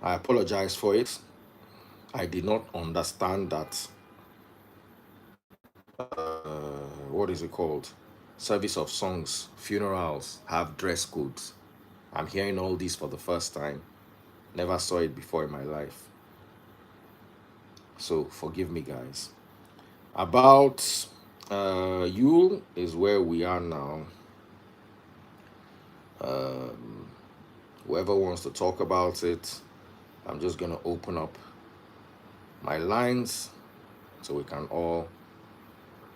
I apologize for it. I did not understand that, what is it called? Service of songs, funerals have dress codes. I'm hearing all this for the first time. Never saw it before in my life. So forgive me, guys. About Yul is where we are now. Whoever wants to talk about it, I'm just going to open up my lines so we can all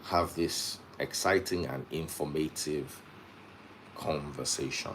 have this exciting and informative conversation.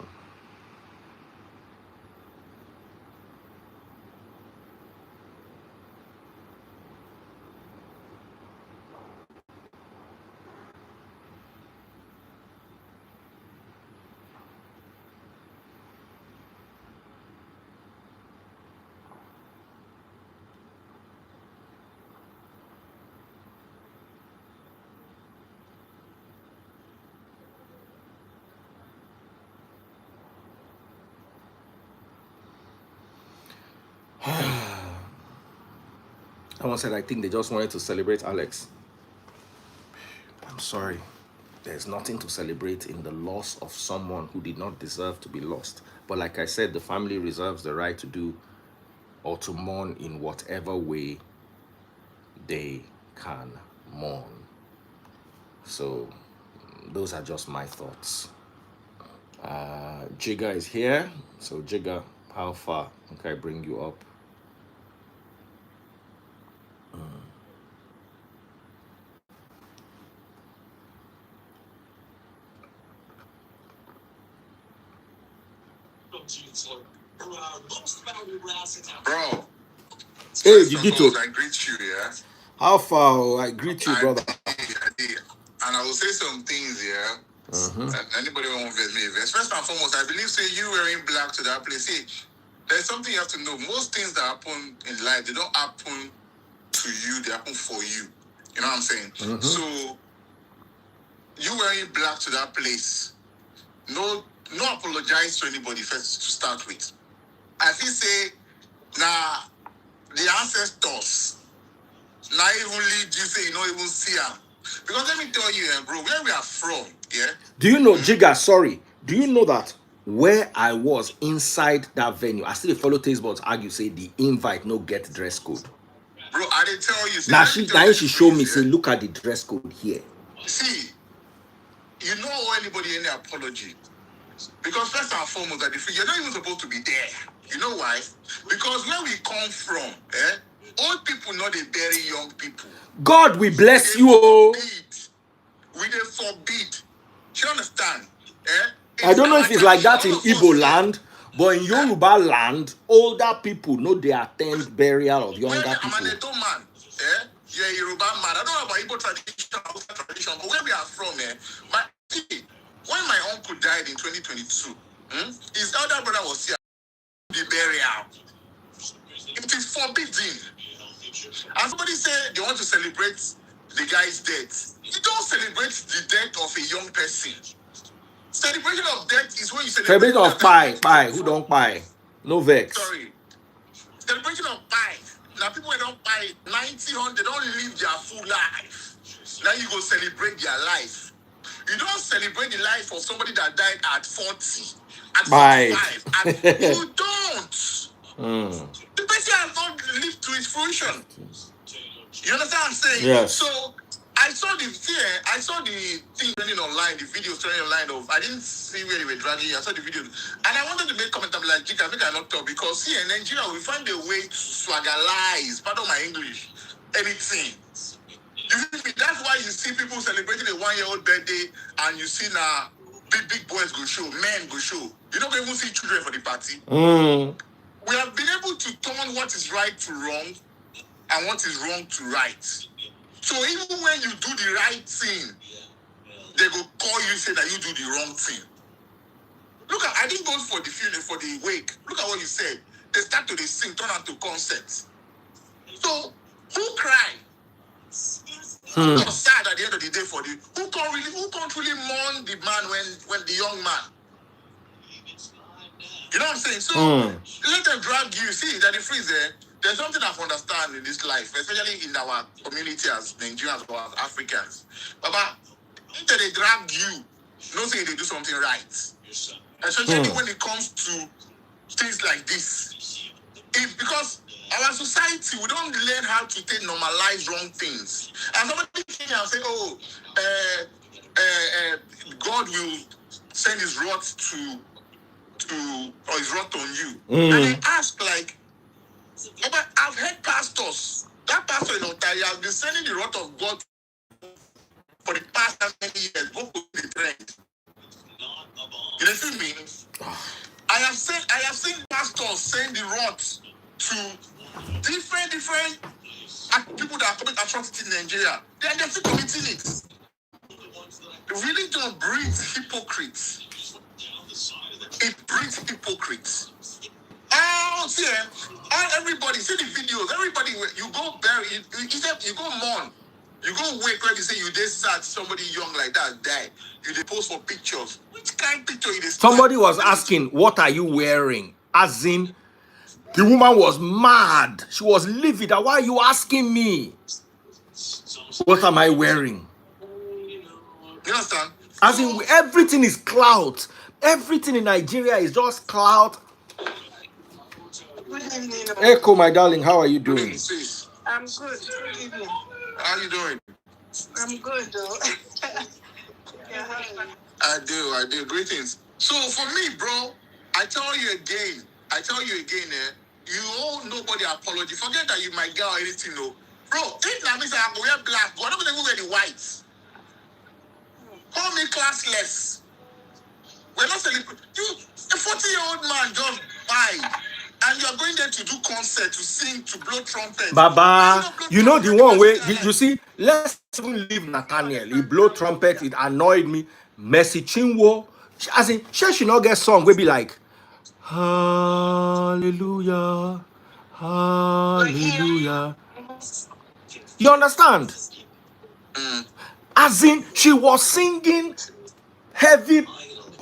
Someone said, I think they just wanted to celebrate Alex. I'm sorry. There's nothing to celebrate in the loss of someone who did not deserve to be lost. But like I said, the family reserves the right to do or to mourn in whatever way they can mourn. So those are just my thoughts. Jigga is here. So Jigga, how far? Okay, I bring you up. Bro, Hey, you get to. I greet you, yeah? How far? I greet you, brother. I did. And I will say some things, yeah? Anybody won't vex me. First and foremost, I believe, say, you wearing black to that place. See, there's something you have to know. Most things that happen in life, they don't happen to you, they happen for you. You know what I'm saying? So, you wearing black to that place, no apologize to anybody first to start with. I feel say, nah, the ancestors, now even lead you say you don't even see them. Because let me tell you, bro, where we are from, yeah? Do you know, Jigga, sorry, do you know that where I was inside that venue, I still follow taste buds argue, say the invite no get dress code. Bro, I didn't tell you. Now she show me, say, look at the dress code here. See, you don't owe anybody any apology. Because first and foremost, you're not even supposed to be there. You know why? Because where we come from, old people not they bury young people. God, we bless you. Oh. We they forbid. You understand? I don't know if it's like that in Igbo land, but in Yoruba land, older people know they attend burial of younger people. I'm an Edo man. You're a Yoruba man. I don't know about Igbo tradition, but where we are from, when my uncle died in 2022, his elder brother was here at the burial. It is forbidden. And somebody said they want to celebrate the guy's death. You don't celebrate the death of a young person. Celebration of death is when you celebrate. Celebration of pie. Who don't pie? No vex. Sorry. Celebration of pie. Now people who don't buy 90, they don't live their full life. Now you go celebrate their life. You don't celebrate the life of somebody that died at 40, at 45. You don't. The person has not lived to its fruition. You understand what I'm saying? Yes. So I saw the thing running online, the video running online of, I didn't see where they were dragging it. I saw the video. And I wanted to make comment. I'm like, Jika, make I not talk, because here in Nigeria, we find a way to swaggerlize, pardon my English, anything. That's why you see people celebrating a 1-year-old birthday, and you see now big boys go show, men go show. You don't even see children for the party. We have been able to turn what is right to wrong and what is wrong to right. So even when you do the right thing, they go call you, say that you do the wrong thing. Look at, I didn't go for the funeral, for the wake. Look at what you said. They start to sing, turn out to concerts. So who cry? Who got sad at the end of the day for the who can't really mourn the man when the young man? You know what I'm saying? So let them drag you. See that the freeze there. There's something I've understand in this life, especially in our community as Nigerians or as Africans. Baba, if they drag you, no say they do something right. Especially when it comes to things like this. It's because our society, we don't learn how to take normalize wrong things. And somebody came and say, oh, God will send his wrath or his wrath on you. And they ask like, but I've heard pastors, that pastor in Ontario has been sending the wrath of God for the past many years. Go to the trend. You see me? I have seen pastors send the wrath to different people that are committing atrocities in Nigeria. They're still committing it. Religion breeds hypocrites. It breeds hypocrites. Everybody, see the videos. Everybody, you go bury, you go mourn. You go wake when you say you just sad somebody young like that die. You dey post for pictures. Which kind of picture it is? Somebody was asking, what are you wearing? As in, the woman was mad. She was livid. Why are you asking me? What am I wearing? You understand? As in, everything is clout. Everything in Nigeria is just clout. Echo, my darling, how are you doing? I'm good. Good evening. How you doing? I'm good, though. Yeah, I do. Greetings. So for me, bro, I tell you again, you owe nobody apology. Forget that you my girl or anything, no. Bro, if that means I go wear black, go, I'm not gonna wear the white. Call me classless. We're not celebrating. You, a 40-year-old man just died. And you're going there to do concert, to sing, to blow trumpet. Baba, you know the one way you see. see. Let's even leave Nathaniel. He blow trumpet. It annoyed me. Mercy Chinwo, as in, she not get song. We be like, Hallelujah, Hallelujah. You understand? As in, she was singing heavy.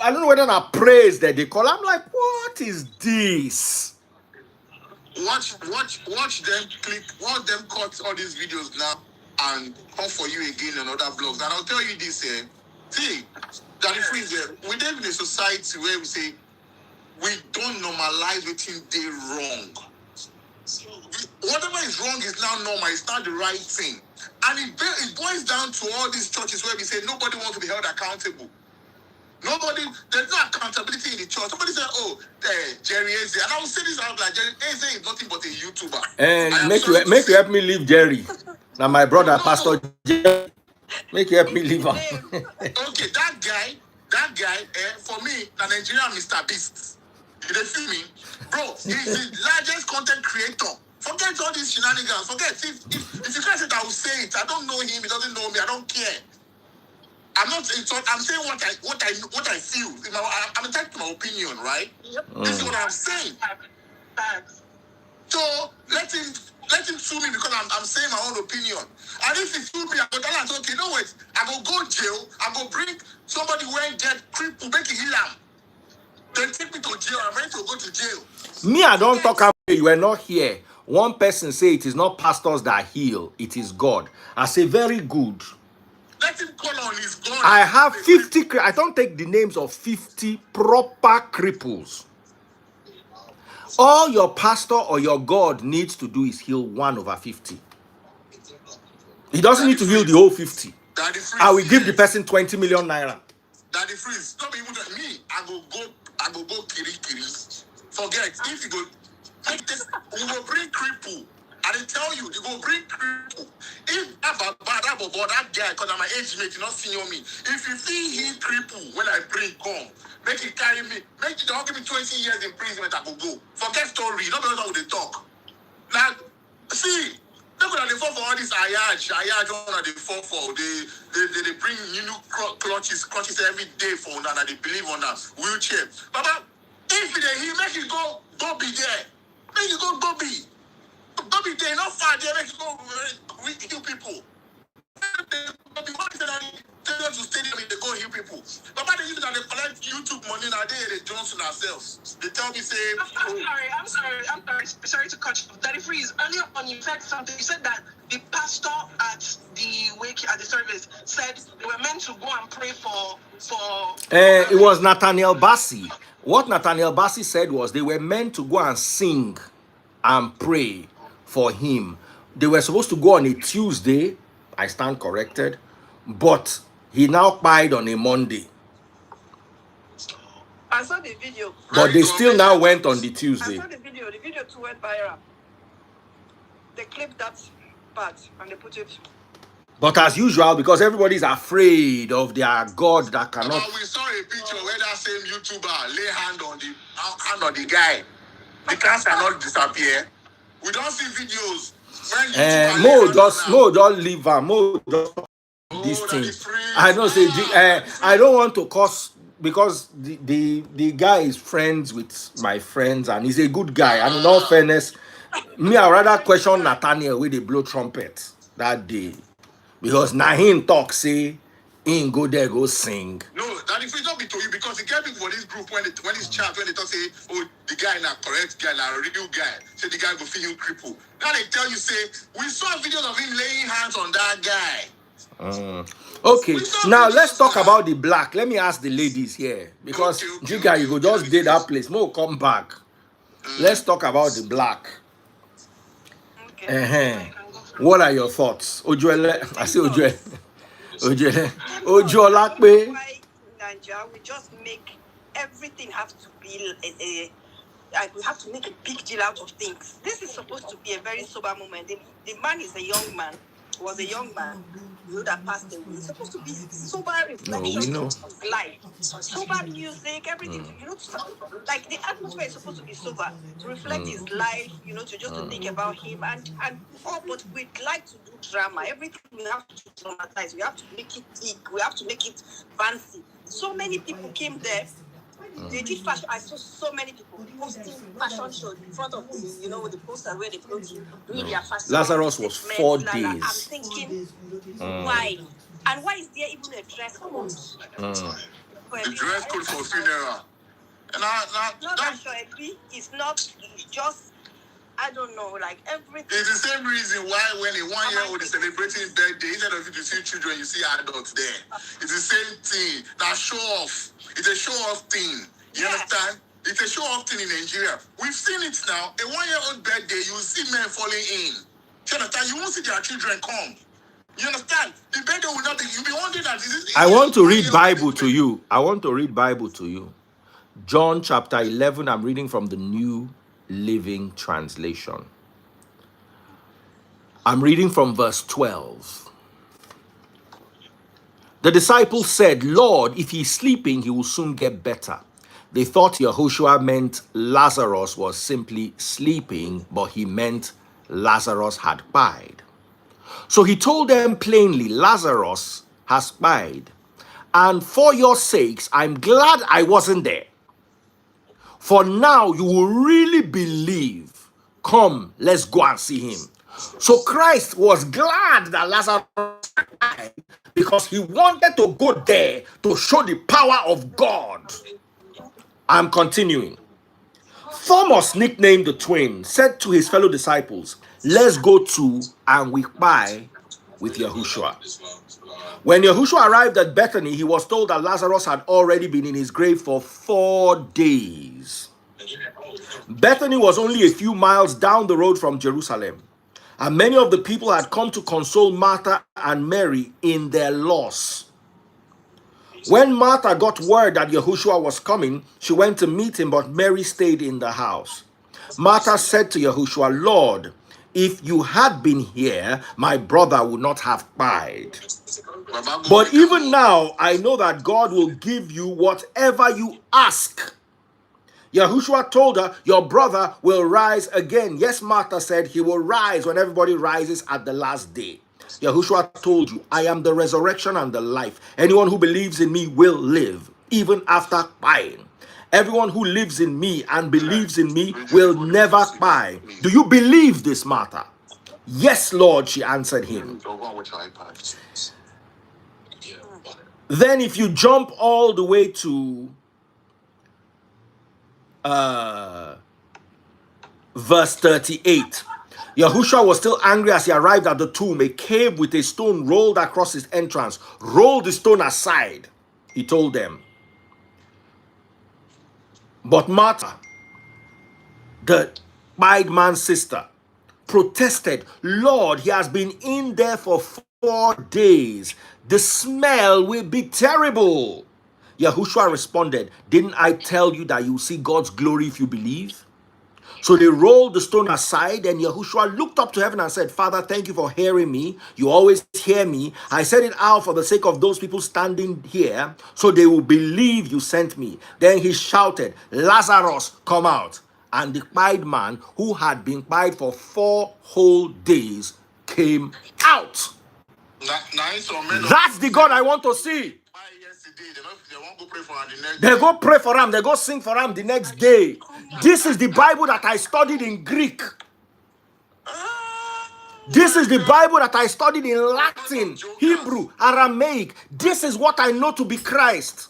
I don't know whether that praise that they call. I'm like, what is this? Watch them watch them cut all these videos now and come for you again on other blogs. And I'll tell you this, see, that if we live in a society where we say we don't normalize what's they wrong. Whatever is wrong is now normal. It's not the right thing. And it boils down to all these churches where we say nobody wants to be held accountable. There's no accountability in the church. Somebody said, oh, Jerry Eze. And I will say this out like Jerry Eze is nothing but a YouTuber. And make you help me leave Jerry. Now my brother, Pastor Jerry. Make you help me leave him. Okay, that guy, for me, the Nigerian Mr. Beast. You dey feel me? Bro, he's the largest content creator. Forget all these shenanigans. Forget if you can't say that, I will say it. I don't know him, he doesn't know me, I don't care. I'm saying what I feel. I'm entitled to my opinion, right? Yep. This is what I'm saying. So let him sue me because I'm saying my own opinion. And if he sue me, I go tell him, okay, no wait, I go jail, I go bring somebody who ain't get cripple, make it heal him. Then take me to jail. I'm ready to go to jail. Me, I don't talk about you were not here. One person say it is not pastors that heal, it is God. I say very good. Let him call on his God. I have 50. I don't take the names of 50 proper cripples. All your pastor or your God needs to do is heal 1/50. He doesn't need to heal the whole 50. I will give the person 20 million naira. Daddy Freeze, don't be even me. I go kiri. Forget if you go make this, we will bring cripple. I didn't tell you, you go bring cripple. If that guy, because I'm my age mate, you not senior me. If you see him cripple when I bring come, make him carry me, make you don't give me 20 years in prison, I go. Forget story, not because how they talk. Now, see. Look at the fall for all this ayaj on the fall for they bring new clutches every day for that and they believe on that wheelchair. Baba, if he make you go be there. Make you go be. Go be there, not far there, make you go heal people. Tell them to stadium and they go heal people. Baba, they use that they collect YouTube money now they Johnson ourselves. They tell me say I'm sorry to cut you. Daddy Freeze, earlier on you said something. You said that the pastor at the wake at the service said they were meant to go and pray for it was Nathaniel Bassi. What Nathaniel Bassi said was they were meant to go and sing and pray for him. They were supposed to go on a Tuesday. I stand corrected. But he now pied on a Monday. I saw the video. But they still now went on the Tuesday. I saw the video. The video too went viral. They clipped that part and they put it. But as usual, because everybody's afraid of their God that cannot. We saw a picture where that same YouTuber lay hand on the guy. The cancer not disappear. We don't see videos. Mo just leave her. Mo just this thing. I don't say I don't want to cause because the guy is friends with my friends and he's a good guy. And in all fairness, me I rather question Nathaniel with the blow trumpet that day because Nahin talk say he go there go sing. No, that if it don't be to you because the guy for this group when it's chat when they talk say oh the guy na correct guy na real guy say the guy go feel him cripple. Now they tell you say we saw videos of him laying hands on that guy. Okay, now let's talk about the black. Let me ask the ladies here because Jigga, you go just did that place. Mo come back. Let's talk about the black. Okay. What are your thoughts? Ojuele, I say Ojuele. Ojuele. I don't know Ojolakpe. why Nigeria we just make everything have to be like we have to make a big deal out of things. This is supposed to be a very sober moment. The man is a young man, was a young man, that passed away. It's supposed to be sober reflection know. of life. Sober music, everything, like the atmosphere is supposed to be sober, to reflect his life, to think about him and all, but we'd like to do drama. Everything we have to dramatize, we have to make it big, we have to make it fancy. So many people came there. They did fashion. I saw so many people posting fashion shows in front of the poster where they go to doing their fashion. Lazarus was 4 days. I'm thinking, why? And why is there even a dress code? The dress code for funeral. And it's not just, I don't know, like everything. It's the same reason why when a 1-year-old is celebrating birthday, instead of you to see children, you see adults there. It's the same thing. That show off. It's a show off thing. You understand? It's a show off thing in Nigeria. We've seen it now. A 1-year-old birthday, you will see men falling in. You understand? You won't see their children come. You understand? The birthday will not be. You'll be wondering that I want to read Bible to you. I want to read Bible to you. John chapter 11. I'm reading from the New Living Translation. I'm reading from verse 12. The disciples said, Lord, if he's sleeping, he will soon get better. They thought Yehoshua meant Lazarus was simply sleeping, but he meant Lazarus had died. So he told them plainly, Lazarus has died. And for your sakes, I'm glad I wasn't there. For now you will really believe. Come, let's go and see him. So Christ was glad that Lazarus died because he wanted to go there to show the power of God. I'm continuing. Thomas, nicknamed the twin, said to his fellow disciples, let's go to and we buy with Yahushua. When Yahushua arrived at Bethany, he was told that Lazarus had already been in his grave for 4 days. Bethany was only a few miles down the road from Jerusalem, and many of the people had come to console Martha and Mary in their loss. When Martha got word that Yahushua was coming, she went to meet him, but Mary stayed in the house. Martha said to Yahushua, Lord, if you had been here, my brother would not have died. But even now, I know that God will give you whatever you ask. Yahushua told her, your brother will rise again. Yes, Martha said, he will rise when everybody rises at the last day. Yahushua told you, I am the resurrection and the life. Anyone who believes in me will live, even after dying. Everyone who lives in me and believes in me will never die. Do you believe this, Martha? Yes, Lord, she answered him. Then if you jump all the way to verse 38, Yahushua was still angry as he arrived at the tomb. A cave with a stone rolled across its entrance. Roll the stone aside, he told them. But Martha, the died man's sister, protested, Lord, he has been in there for 4 days. The smell will be terrible. Yahushua responded, didn't I tell you that you see God's glory if you believe? So they rolled the stone aside, and Yahushua looked up to heaven and said, Father, thank you for hearing me. You always hear me. I said it out for the sake of those people standing here, so they will believe you sent me. Then he shouted, Lazarus, come out. And the pied man, who had been pied for 4 whole days, came out. That's the God I want to see. They go pray for him. They go sing for him the next day. This is the Bible that I studied in Greek. This is the Bible that I studied in Latin, Hebrew, Aramaic. This is what I know to be Christ.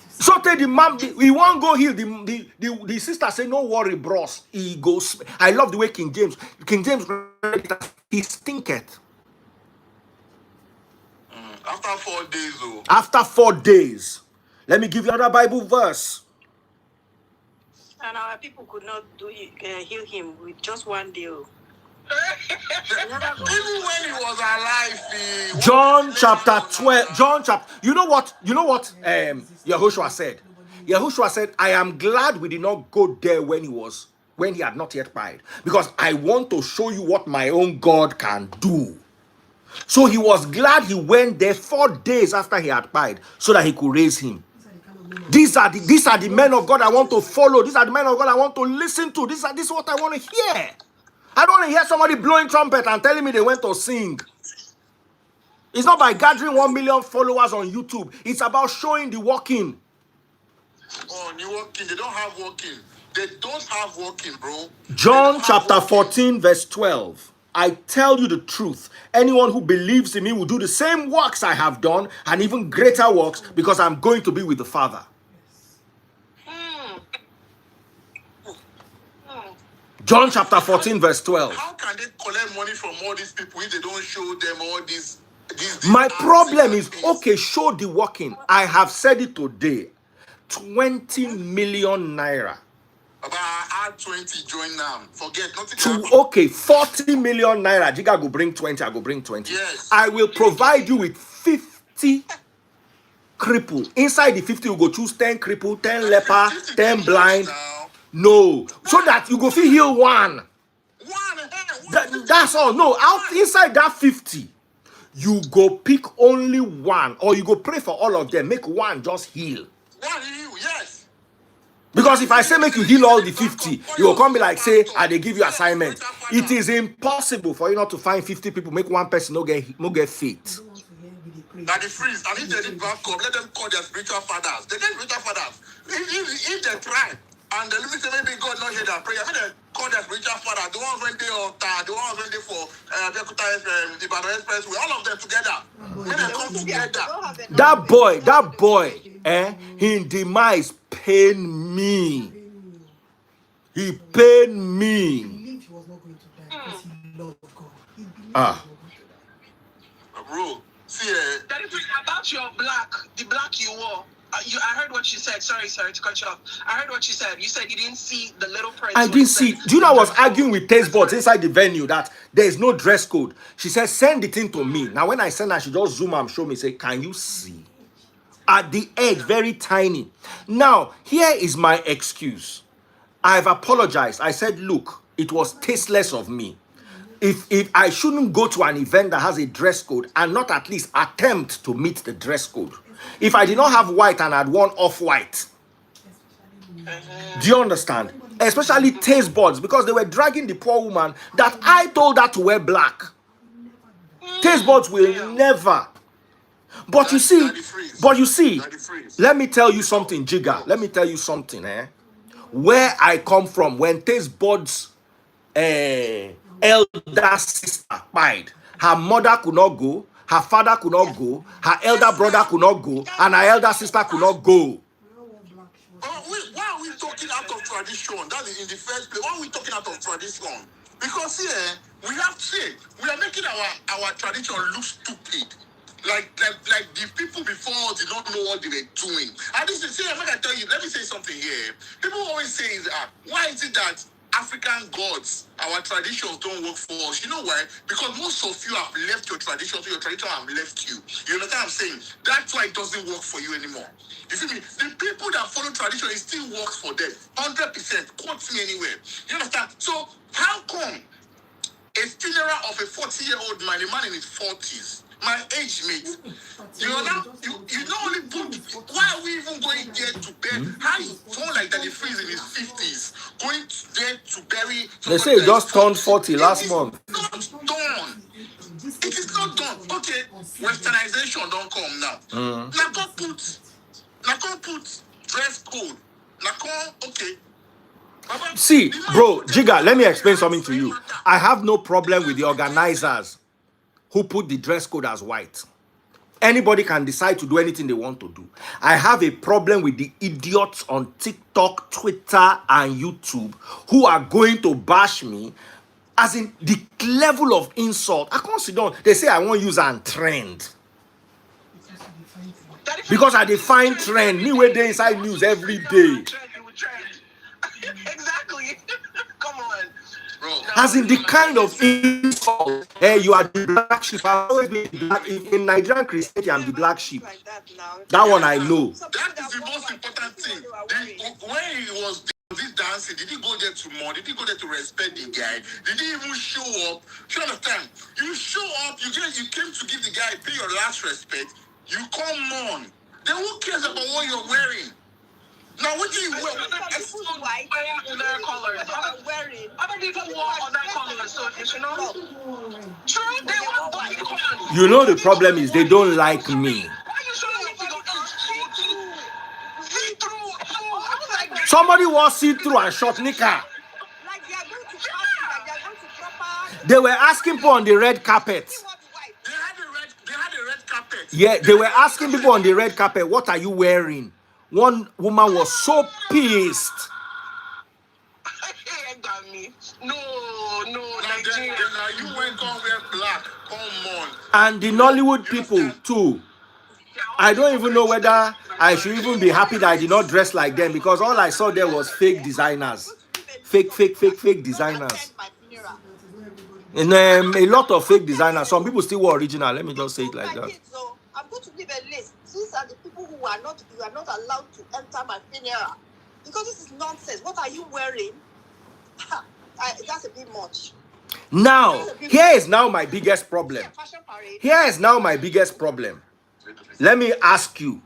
So tell the man, he won't go heal. The sister say, no worry, bros. He goes. I love the way King James, he stinketh. After 4 days, though. After 4 days. Let me give you another Bible verse. And our people could not heal him with just one deal. Even when he was alive, John chapter 12. John chapter. You know what? Yahushua said. Yahushua said, I am glad we did not go there when he had not yet died, because I want to show you what my own God can do. So he was glad he went there 4 days after he had died, so that he could raise him. These are the men of God I want to follow. These are the men of God I want to listen to. This is what I want to hear. I don't want to hear somebody blowing trumpet and telling me they went to sing. It's not by gathering 1 million followers on YouTube. It's about showing the walking. Oh, new walking. They don't have walking. They don't have walking, bro. John chapter 14 verse 12. I tell you the truth. Anyone who believes in me will do the same works I have done, and even greater works, because I'm going to be with the Father. John chapter 14 verse 12. How can they collect money from all these people if they don't show them all these My problem is, okay, show the working. I have said it today. 20 million naira. About add 20, join now. Forget nothing. Okay, 40 million naira. Jiga go bring 20, I go bring 20. Yes. I will provide you with 50 cripple. Inside the 50, you go choose 10 cripple, 10 leper, 10 blind. No. So that you go feel heal one. That's all. No, out inside that 50, you go pick only one, or you go pray for all of them. Make one just heal. One heal, yes. Because if I say make you heal all the 50, you will come be like, say, I they give you assignment. It is impossible for you not to find 50 people, make one person no get faith. That the freeze, and if they did back up, let them call their spiritual fathers. They get spiritual fathers. If they try, and the limit say maybe God not hear their prayer, maybe they call their spiritual father, the ones when they altar, the ones when they for the Ibadan Expressway, all of them together. When they come together. That boy, his demise pain me. He pain me. He was not going to die because he loved God. He believed he was not going to die. Bro, see, that is about your the black you wore. I heard what you said. Sorry to cut you off. I heard what you said. You said you didn't see the little prince. I didn't see. Do you know I was arguing with taste buds inside the venue that there is no dress code? She said, send it in to me. Now, when I send her, she just zoom and show me, say, can you see? At the edge, very tiny. Now, here is my excuse. I've apologized. I said, look, it was tasteless of me. If I shouldn't go to an event that has a dress code and not at least attempt to meet the dress code. If I did not have white and had worn off-white. Do you understand? Especially taste buds, because they were dragging the poor woman that I told her to wear black. Taste buds will never. But you see, let me tell you something, Jigga. Let me tell you something, Where I come from, when taste buds elder sister died, her mother could not go, her father could not go, her elder brother could not go, and her elder sister could not go. Why are we talking out of tradition? That is in the first place. Why are we talking out of tradition? Because here we are making our tradition look stupid. Like the people before us did not know what they were doing. And this is, let me say something here. People always say, why is it that African gods, our traditions don't work for us? You know why? Because most of you have left your tradition, so your tradition have left you. You understand what I'm saying? That's why it doesn't work for you anymore. You see me? The people that follow tradition, it still works for them. 100%. Quote me anywhere. You understand? So how come a funeral of a 40-year-old man, a man in his 40s, my age mate, you not only put, why are we even going there to bury? How you fall like that? The freeze in his 50s, going there to bury. They say he just turned 40 last month. Not done. It is not done. Okay, westernization don't come now. Now go put dress code. Now come, okay. See, bro, Jigga, let me explain something to you. I have no problem with the organizers who put the dress code as white. Anybody can decide to do anything they want to do. I have a problem with the idiots on TikTok, Twitter, and YouTube who are going to bash me, as in the level of insult. I can't sit down. They say I won't use and trend. Because I define trend. Me where they inside news every day. As in the kind of insult, you are the black sheep. I've always been the black. In Nigerian Christianity, I'm the black sheep. Like that now. That one I know. That is the most important thing. When he was this dancing, did he go there to mourn? Did he go there to respect the guy? Did he even show up? You understand? You show up, you came to give the guy, pay your last respect. You come on. Then who cares about what you're wearing? Now, what do you wear? Other colors. Other people wore other colors, so you should know. True, they want black colors. You know the problem is they don't like me. Why are you showing me see-through? Somebody wore see-through and short knicker. Like they are going to party, like they are going to proper. They were asking people on the red carpet. They had a red carpet. Yeah, they were asking people on the red carpet, what are you wearing? One woman was so pissed. No, Nigeria. Now you went on wear black. Come on. And the Nollywood people too. I don't even know whether I should even be happy that I did not dress like them, because all I saw there was fake designers. Fake designers. And a lot of fake designers. Some people still were original. Let me just say it like that. So I'm going to give a list. These are the people who are not allowed to enter my funeral. Because this is nonsense. What are you wearing? That's a bit much. Now, here is now my biggest problem. Here is now my biggest problem. Let me ask you,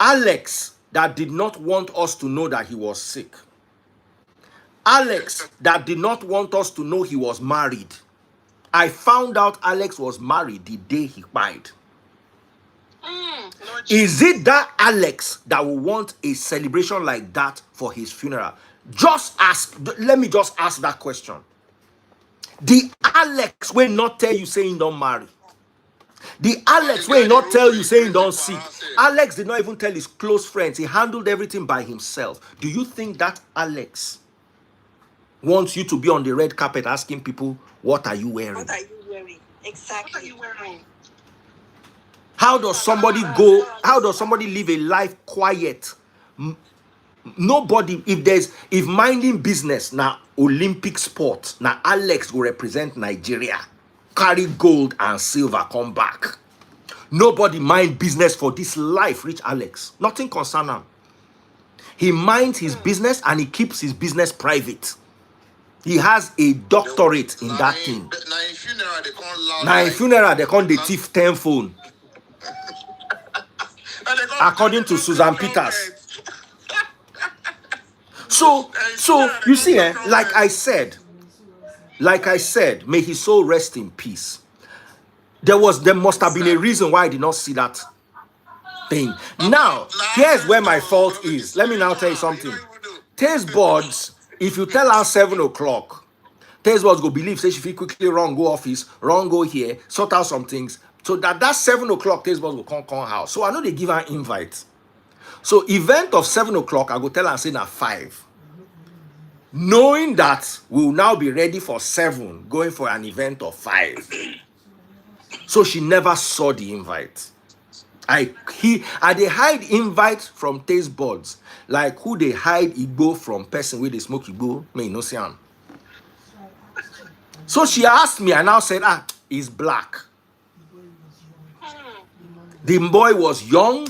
Alexx that did not want us to know that he was sick. Alexx that did not want us to know he was married. I found out Alexx was married the day he died. Is it that Alexx that will want a celebration like that for his funeral? Let me just ask that question. The Alexx will not tell you saying don't marry. The Alexx will not tell you saying don't sick. Alexx did not even tell his close friends. He handled everything by himself. Do you think that Alexx wants you to be on the red carpet asking people, what are you wearing? What are you wearing? Exactly. What are you wearing? How does somebody live a life quiet? Nobody, if minding business now Olympic sport, now Alexx will represent Nigeria, carry gold and silver, come back. Nobody mind business for this life, reach Alexx. Nothing concern him. He minds his business and he keeps his business private. He has a doctorate in that thing. Now in funeral, they call the thief 10 phone. According to Susan Peters. So you see, like I said, may his soul rest in peace. There must have been a reason why I did not see that thing. Now, here's where my fault is. Let me now tell you something. Taste buds, if you tell her 7 o'clock, taste buds go believe, say she feel quickly run, go office, run, go here, sort out some things. So that 7 o'clock, taste buds will come house. So I know they give her invite. So event of 7 o'clock, I go tell her say na 5. Knowing that we will now be ready for 7, going for an event of 5. So she never saw the invite. I they hide invite from taste buds, like who they hide Igbo from person where they smoke Igbo, may no see am. So she asked me, and I said, he's black. The boy was young.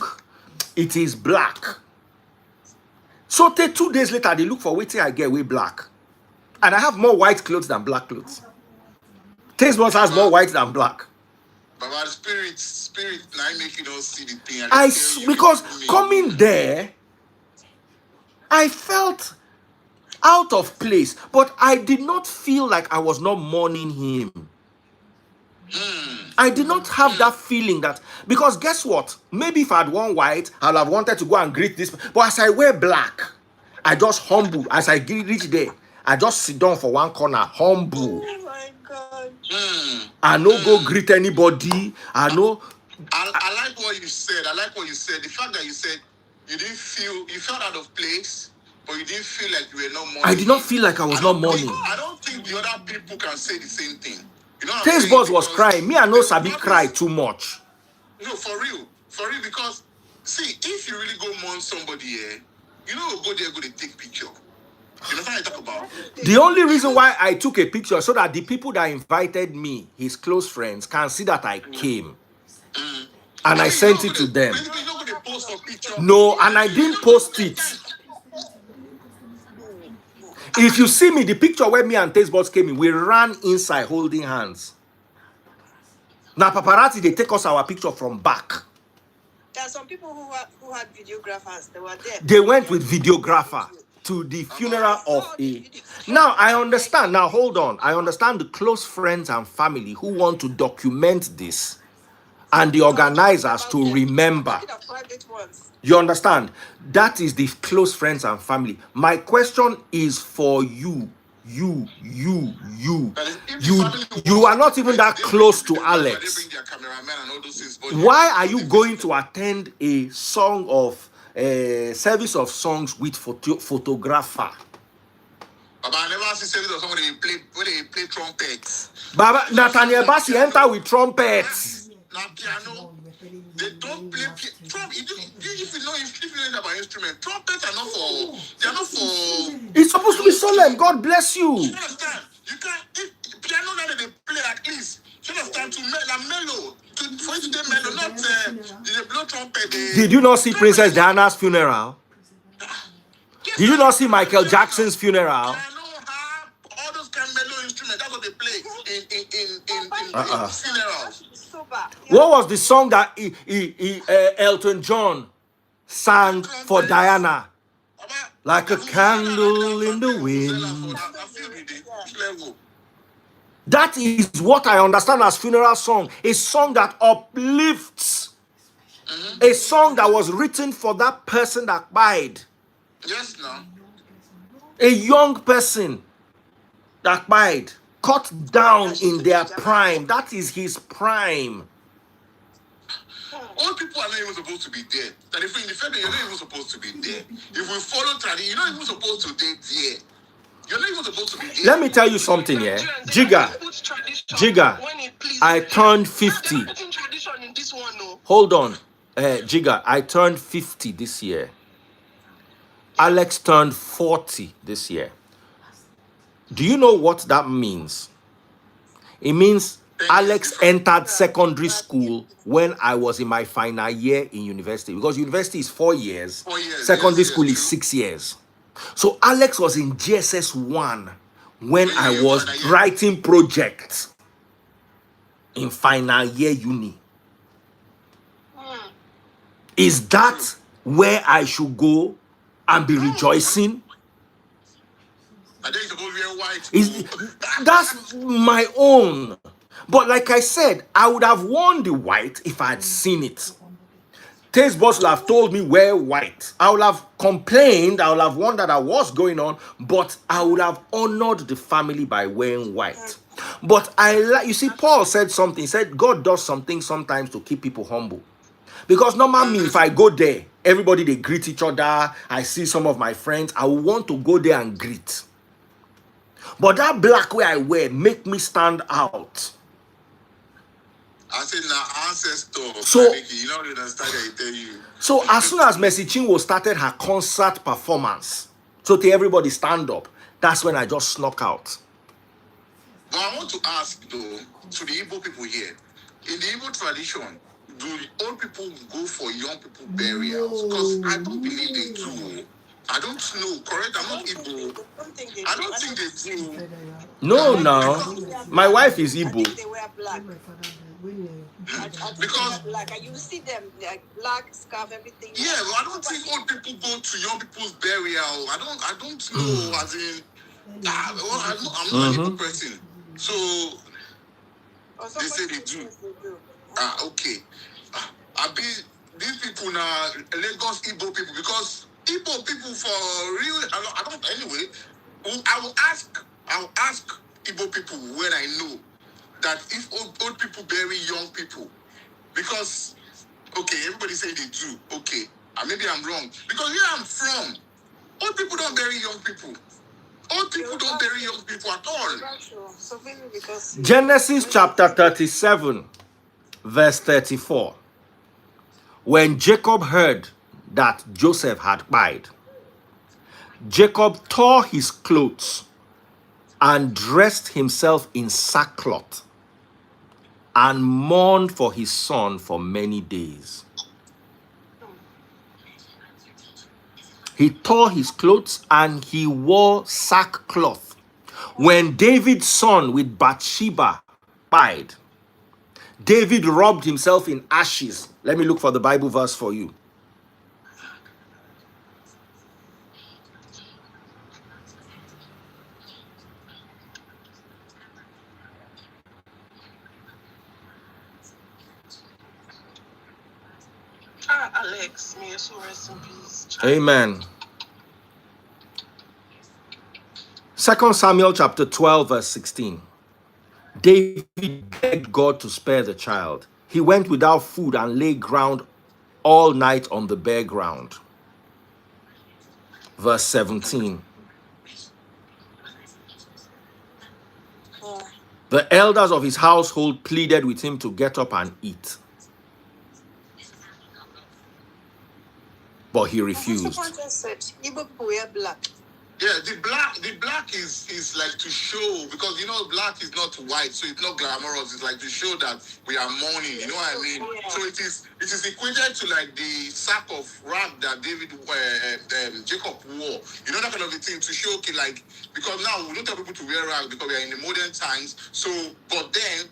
It is black. So 2 days later, they look for waiting I get way black. And I have more white clothes than black clothes. Taste buds has more white than black. But spirit, now I make you don't see the thing. Because coming there, I felt out of place, but I did not feel like I was not mourning him. I did not have that feeling that, because guess what? Maybe if I had worn white, I'd have wanted to go and greet this. But as I wear black, I just humble. As I reach there, I just sit down for one corner, humble. Oh my God. I no go greet anybody. I like what you said. The fact that you said you felt out of place, but you didn't feel like you were not mourning. I did not feel like I was not mourning. I don't think the other people can say the same thing. You know what Taste buds was crying. Me, I know Sabi cry too much. No, for real, because see, if you really go mourn somebody here, you know, go there, go to take picture. You know what I talk about? The only reason why I took a picture so that the people that invited me, his close friends, can see that I came. And I sent it to them. Basically, you're not going to post a picture. No, and I didn't post it. If you see me, the picture where me and Taste Buds came in, we ran inside holding hands. Now paparazzi, they take us our picture from back. There are some people who had videographers. They were there. They went with videographer to the funeral of a... Now, I understand. Now, hold on. I understand the close friends and family who want to document this and the organizers to remember. You understand? That is the close friends and family. My question is for you. You are not even that close to Alex. Why are you going to attend a song of service of songs with photographer? Baba, I never see service of someone when they play trumpets. Baba, Nathaniel Bassi enter with trumpets. Now piano, they don't play piano. If you know about instrument, trumpets are not for. They are not for. It's supposed to be solemn. God bless you. You understand? You can't. Piano that they play at least. You understand? To mellow. For you to get mellow, not the blow trumpet. Did you not see Princess Diana's funeral? Did you not see Michael Jackson's funeral? Piano have all those kind of mellow instruments. That's what they play in funerals. What was the song that Elton John sang for Diana? Like a candle in the wind. That is what I understand as funeral song. A song that uplifts. A song that was written for that person that died. Yes, no. A young person that died. Cut down in their prime. That is his prime. All people are not even supposed to be there. That if in the family, you're not even supposed to be there. If we follow tradition, you're not even supposed to be there. You're not even supposed to be there. Let me tell you something, yeah. Jigga, I turned 50. Hold on. Jigga, I turned 50 this year. Alex turned 40 this year. Do you know what that means? It means Alex entered secondary school when I was in my final year in university. Because university is 4 years. Secondary school is 6 years. So Alex was in GSS 1 when I was writing projects in final year uni. Is that where I should go and be rejoicing? That's my own. But like I said, I would have worn the white if I had seen it. Taste Buds would have told me wear white. I would have complained. I would have wondered what's going on. But I would have honored the family by wearing white. But you see, Paul said something. He said God does something sometimes to keep people humble. Because normally, if I go there, everybody, they greet each other. I see some of my friends. I want to go there and greet. But that black way I wear make me stand out. I said, now ancestor. So, you know, I tell you. So as soon as Mercy Chinwo started her concert performance, so to everybody stand up, that's when I just snuck out. But I want to ask though, to the Igbo people here, in the Igbo tradition, do old people go for young people burials? Because I don't believe they do. I don't know, correct? I'm not Igbo. I don't think they do. No, my wife is Igbo. They wear black. Because black, and you see them like black scarf, everything. Yeah, well, I don't think old people go to young people's burial. I don't know. As in, I'm not an Igbo person, so they say they do. Okay. These people now Lagos Igbo people, because Igbo people for real. I don't. Anyway, I will ask Igbo people when I know that if old people bury young people, because okay, everybody say they do. Okay, maybe I'm wrong, because where I'm from, old people don't bury young people. Old people don't bury young people at all. Genesis chapter 37, verse 34. When Jacob heard that Joseph had died, Jacob tore his clothes and dressed himself in sackcloth and mourned for his son for many days. He tore his clothes and he wore sackcloth. When David's son with Bathsheba died, David rubbed himself in ashes. Let me look for the Bible verse for you. Alexx, may your soul rest in peace. Amen. 2 Samuel chapter 12 verse 16. David begged God to spare the child. He went without food and lay ground all night on the bare ground. Verse 17. The elders of his household pleaded with him to get up and eat, but he refused. Someone just said Igbo people wear black. Yeah, the black is like to show, because you know black is not white, so it's not glamorous. It's like to show that we are mourning. You know what I mean? Yeah. So it is equated to like the sack of rag that Jacob wore. You know, that kind of a thing to show, okay, like, because now we don't tell people to wear rag because we are in the modern times. So, but then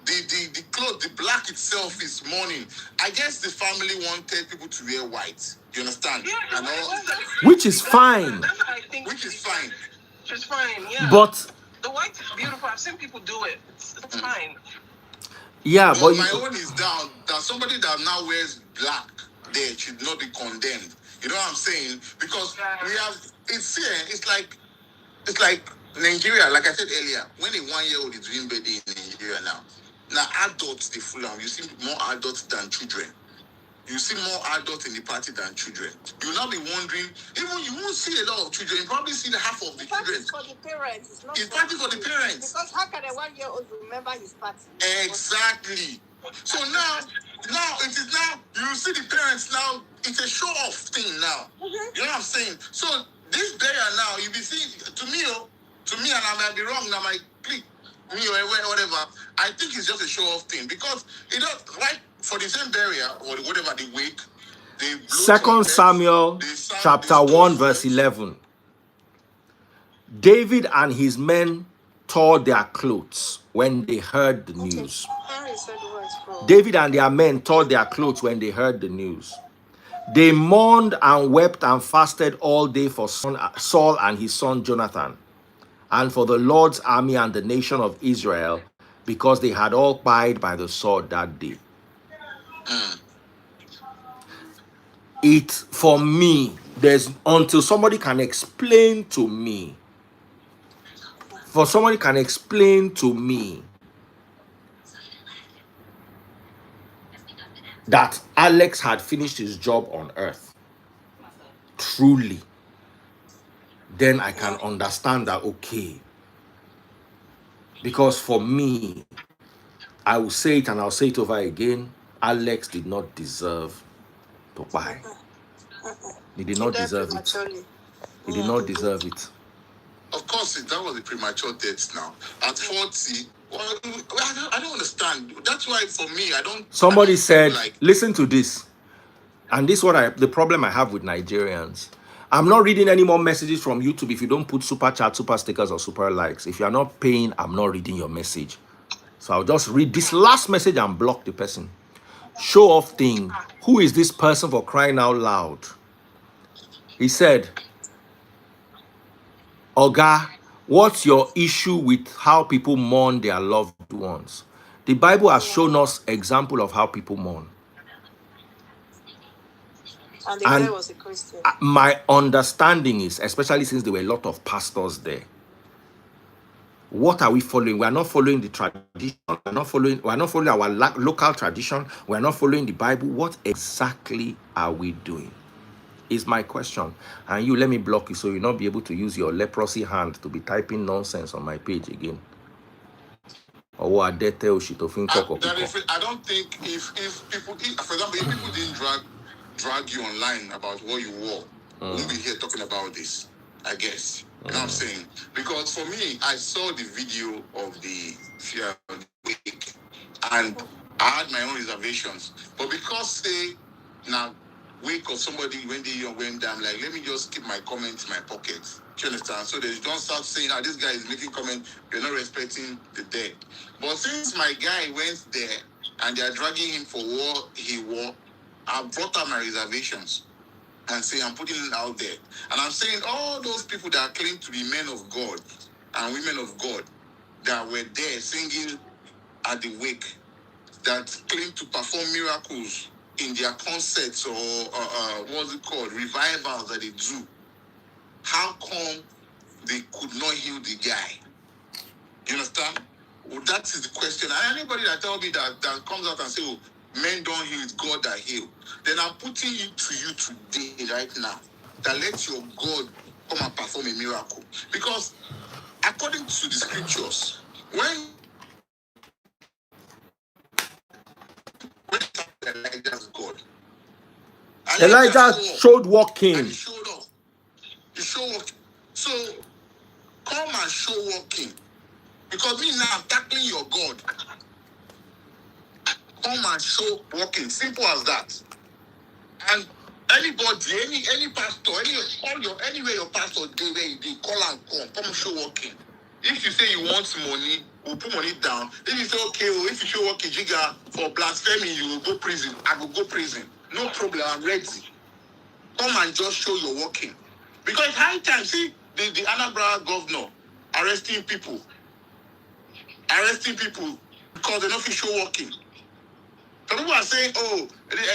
the cloth, the black itself is mourning. I guess the family wanted people to wear white. You understand? Yeah, and all, Which is fine. That's what I think. which is fine. It's fine, yeah. But the white is beautiful. I've seen people do it. It's fine. yeah, But but my own is down that somebody that now wears black there should not be condemned. You know what I'm saying? Because we have it's here. It's like Nigeria. Like I said earlier, when a 1-year-old is doing birthday in Nigeria now adults they full on. You see more adults than children. You see more adults in the party than children. You'll not be wondering. Even you won't see a lot of children. You probably see the half of the children. It's for the parents. It's not. It's party for the parents. Because how can a 1-year-old remember his party? Exactly. So now it is now you see the parents now. It's a show off thing now. You know what I'm saying? So this burial now you be seeing to me, and I might be wrong. Now my click me or whatever. I think it's just a show off thing because it does right for the same burial or whatever the wake. 2 Samuel chapter 1 verse 11. David and his men tore their clothes when they heard the news. David and their men tore their clothes when they heard the news. They mourned and wept and fasted all day for Saul and his son Jonathan, and for the Lord's army and the nation of Israel, because they had all died by the sword that day. It, for me, there's until somebody can explain to me, that Alexx had finished his job on earth, truly, then I can understand that, okay. Because for me, I will say it and I'll say it over again, Alexx did not deserve to die. He did not deserve it. He did not deserve it. Of course, that was a premature death now. At 40, well, I don't understand. That's why for me, I don't... Somebody I don't said, like, listen to this. And this is what the problem I have with Nigerians. I'm not reading any more messages from YouTube if you don't put super chat, super stickers, or super likes. If you are not paying, I'm not reading your message. So I'll just read this last message and block the person. Show off thing. Who is this person for crying out loud? He said, Oga, what's your issue with how people mourn their loved ones? The Bible has shown us example of how people mourn. And the guy was a Christian. My understanding is, especially since there were a lot of pastors there, what are we following? We are not following the tradition. We are not following our local tradition. We are not following the Bible. What exactly are we doing? Is my question. And you, let me block you so you'll not be able to use your leprosy hand to be typing nonsense on my page again. Or what I don't think if people, for example, if people didn't drag you online about what you wore, we won't be here talking about this, I guess. You know what I'm saying? Because for me, I saw the video of the wake and I had my own reservations. But because say now wake of somebody when they went down, like let me just keep my comments in my pocket. Do you understand? So they don't start saying, this guy is making comment, you're not respecting the dead. But since my guy went there and they are dragging him for what he wore, I brought out my reservations and say I'm putting it out there. And I'm saying all those people that claim to be men of God and women of God that were there singing at the wake, that claim to perform miracles in their concerts or what's it called, revivals that they do, how come they could not heal the guy? You understand? Well, that is the question. And anybody that tells me that comes out and say, oh, men don't heal, it's God that heal, then I'm putting it to you today, right now, that let your God come and perform a miracle. Because according to the scriptures, when Elijah's God, Elijah showed walking. And he showed up. He showed up. So come and show walking. Because me now I'm tackling your God. Come and show walking. Simple as that. And anybody, any pastor, anywhere your pastor do where you call and come and show walking. If you say you want money, we'll put money down. If you say okay, if you show walking jigger for blasphemy, you will go prison. I will go prison. No problem, I'm ready. Come and just show your walking. Because it's high time, see the Anambra governor arresting people because they don't feel show walking. Some people are saying, oh,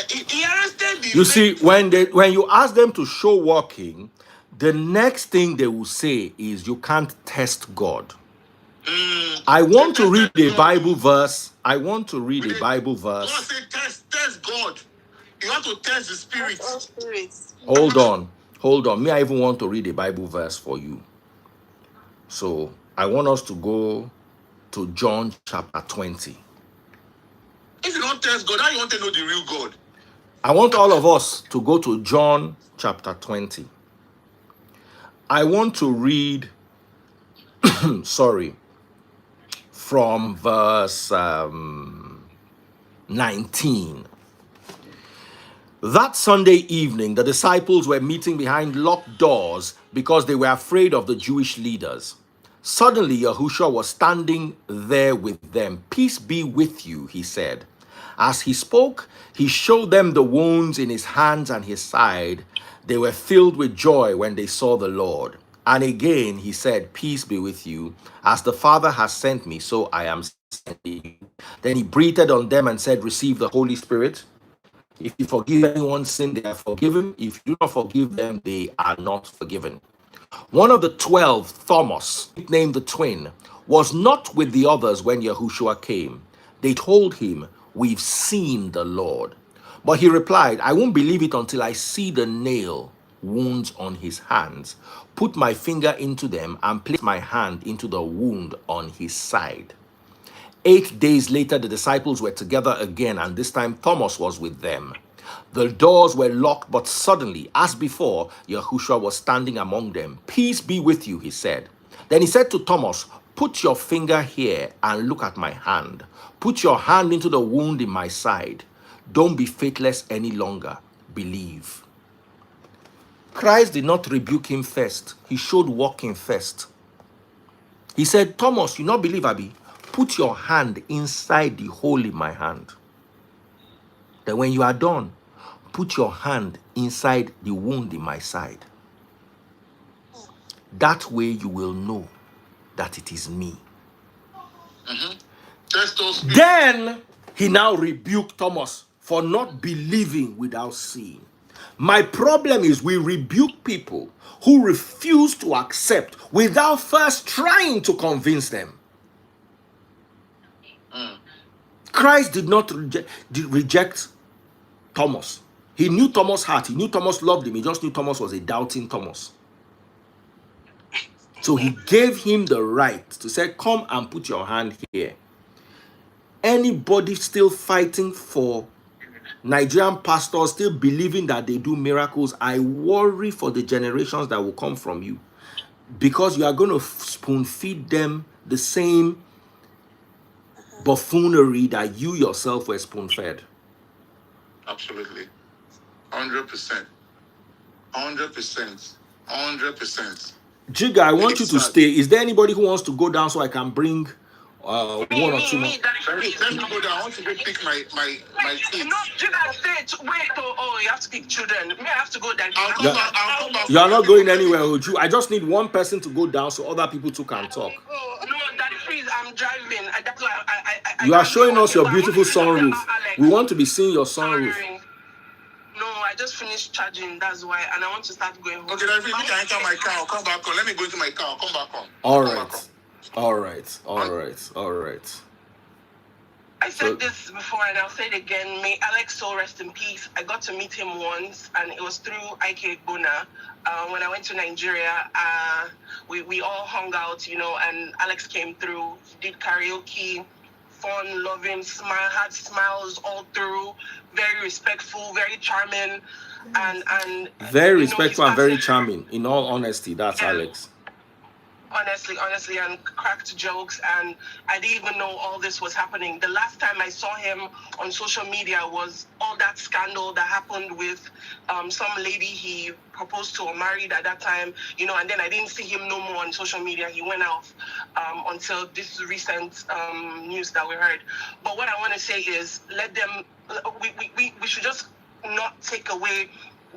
he arrested the... You see, when you ask them to show walking, the next thing they will say is you can't test God. I want to read a Bible verse. God said test God. You have to test the spirits. Hold on. Me, I even want to read a Bible verse for you. So I want us to go to John chapter 20. If you don't test God, how you want to know the real God? I want all of us to go to John chapter 20. I want to read, from verse 19. That Sunday evening, the disciples were meeting behind locked doors because they were afraid of the Jewish leaders. Suddenly, Yahushua was standing there with them. Peace be with you, he said. As he spoke, he showed them the wounds in his hands and his side. They were filled with joy when they saw the Lord. And again, he said, peace be with you. As the Father has sent me, so I am sending you. Then he breathed on them and said, receive the Holy Spirit. If you forgive anyone's sin, they are forgiven. If you do not forgive them, they are not forgiven. One of the 12, Thomas, named the twin, was not with the others when Yahushua came. They told him, we've seen the Lord. But he replied, I won't believe it until I see the nail wounds on his hands, put my finger into them, and place my hand into the wound on his side. 8 days later, the disciples were together again, and this time Thomas was with them. The doors were locked, but suddenly, as before, Yahushua was standing among them. Peace be with you, he said. Then he said to Thomas, put your finger here and look at my hand. Put your hand into the wound in my side. Don't be faithless any longer. Believe. Christ did not rebuke him first. He showed walking first. He said, Thomas, you not believe, Abi? Put your hand inside the hole in my hand. Then when you are done, put your hand inside the wound in my side. That way you will know that it is me. Then he now rebuked Thomas for not believing without seeing. My problem is we rebuke people who refuse to accept without first trying to convince them. Christ did not reject Thomas. He knew Thomas' heart. He knew Thomas loved him. He just knew Thomas was a doubting Thomas. So he gave him the right to say, come and put your hand here. Anybody still fighting for Nigerian pastors still believing that they do miracles. I worry for the generations that will come from you, because you are going to spoon feed them the same buffoonery that you yourself were spoon fed. Absolutely. 100%. 100%. 100%. Jigga, I want you It's to sad. stay. Is there anybody who wants to go down so I can bring one or two more? Let me go down. I want to go pick my kids. No, Judah, stay. Wait, you have to pick children. Me, I have to go there. I'll come back. You are not going anywhere, Oju. I just need one person to go down so other people too can talk. No, Daddy Freeze, I'm driving. That's why You are showing us your beautiful sunroof. We want to be seeing your sunroof. No, I just finished charging. That's why, and I want to start going home. Okay, then if you can enter my car, I'll come back on. Let me go into my car. I'll come back on. All right. All right. All right. All right. I said this before and I'll say it again. May Alexx soul rest in peace. I got to meet him once, and it was through Alexx Ekubo. When I went to Nigeria, we all hung out, you know, and Alexx came through, did karaoke, fun, loving, had smiles all through, very respectful, very charming, and very respectful and very charming. In all honesty, that's Alexx. Honestly, and cracked jokes, and I didn't even know all this was happening. The last time I saw him on social media was all that scandal that happened with some lady he proposed to or married at that time, you know, and then I didn't see him no more on social media. He went off until this recent news that we heard. But what I want to say is, let them, we should just not take away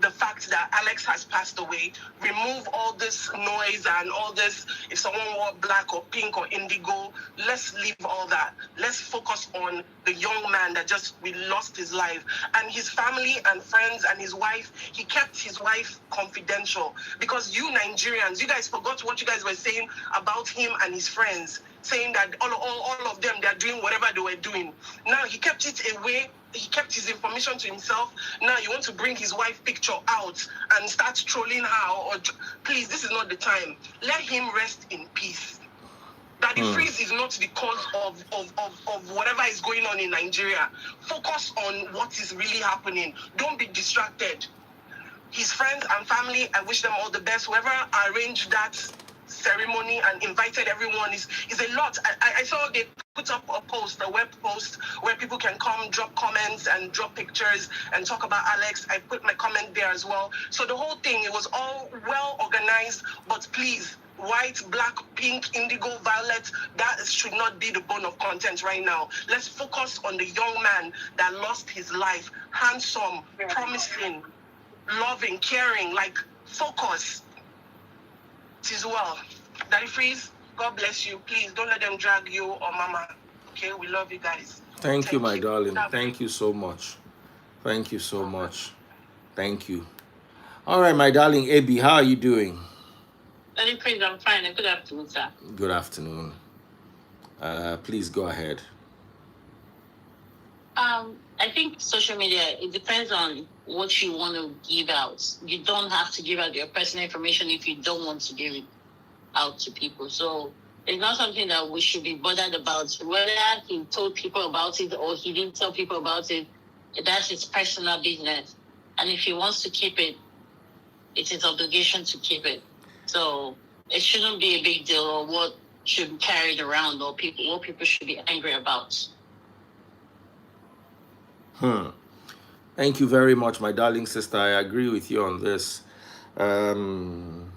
the fact that Alexx has passed away. Remove all this noise and all this, if someone wore black or pink or indigo, let's leave all that. Let's focus on the young man that we lost his life. And his family and friends and his wife, he kept his wife confidential. Because you Nigerians, you guys forgot what you guys were saying about him and his friends, saying that all of them, they're doing whatever they were doing. Now he kept it away. He kept his information to himself. Now you want to bring his wife picture out and start trolling her. Please, this is not the time. Let him rest in peace. Daddy Freeze is not the cause of whatever is going on in Nigeria. Focus on what is really happening. Don't be distracted. His friends and family, I wish them all the best. Whoever arranged that ceremony and invited everyone is a lot. I saw they put up a web post where people can come, drop comments and drop pictures and talk about Alexx. I put my comment there as well. So the whole thing, it was all well organized, but please, white, black, pink, indigo, violet, that should not be the bone of content right now. Let's focus on the young man that lost his life. Handsome, promising, loving, caring, like, focus. It is well. Daddy Freeze, God bless you. Please don't let them drag you or mama. Okay, we love you guys. Thank you, my darling. Thank you so much. Thank you so much. Thank you. All right, my darling Abby, how are you doing? Daddy Freeze, I'm fine. Good afternoon, sir. Good afternoon. Please go ahead. I think social media, it depends on what you want to give out. You don't have to give out your personal information if you don't want to give it out to people. So it's not something that we should be bothered about. Whether he told people about it or he didn't tell people about it, that's his personal business. And if he wants to keep it, it's his obligation to keep it. So it shouldn't be a big deal or what should be carried around or what people should be angry about. Thank you very much, my darling sister. I agree with you on this. And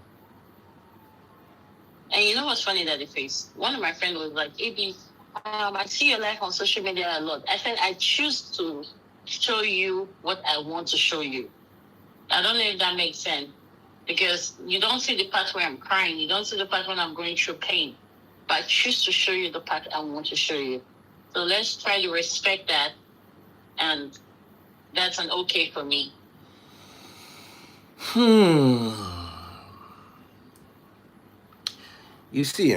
you know what's funny, Daddy Face? One of my friends was like, AB, I see your life on social media a lot. I said, I choose to show you what I want to show you. I don't know if that makes sense. Because you don't see the part where I'm crying. You don't see the part when I'm going through pain. But I choose to show you the part I want to show you. So let's try to respect that. And that's an okay for me. You see,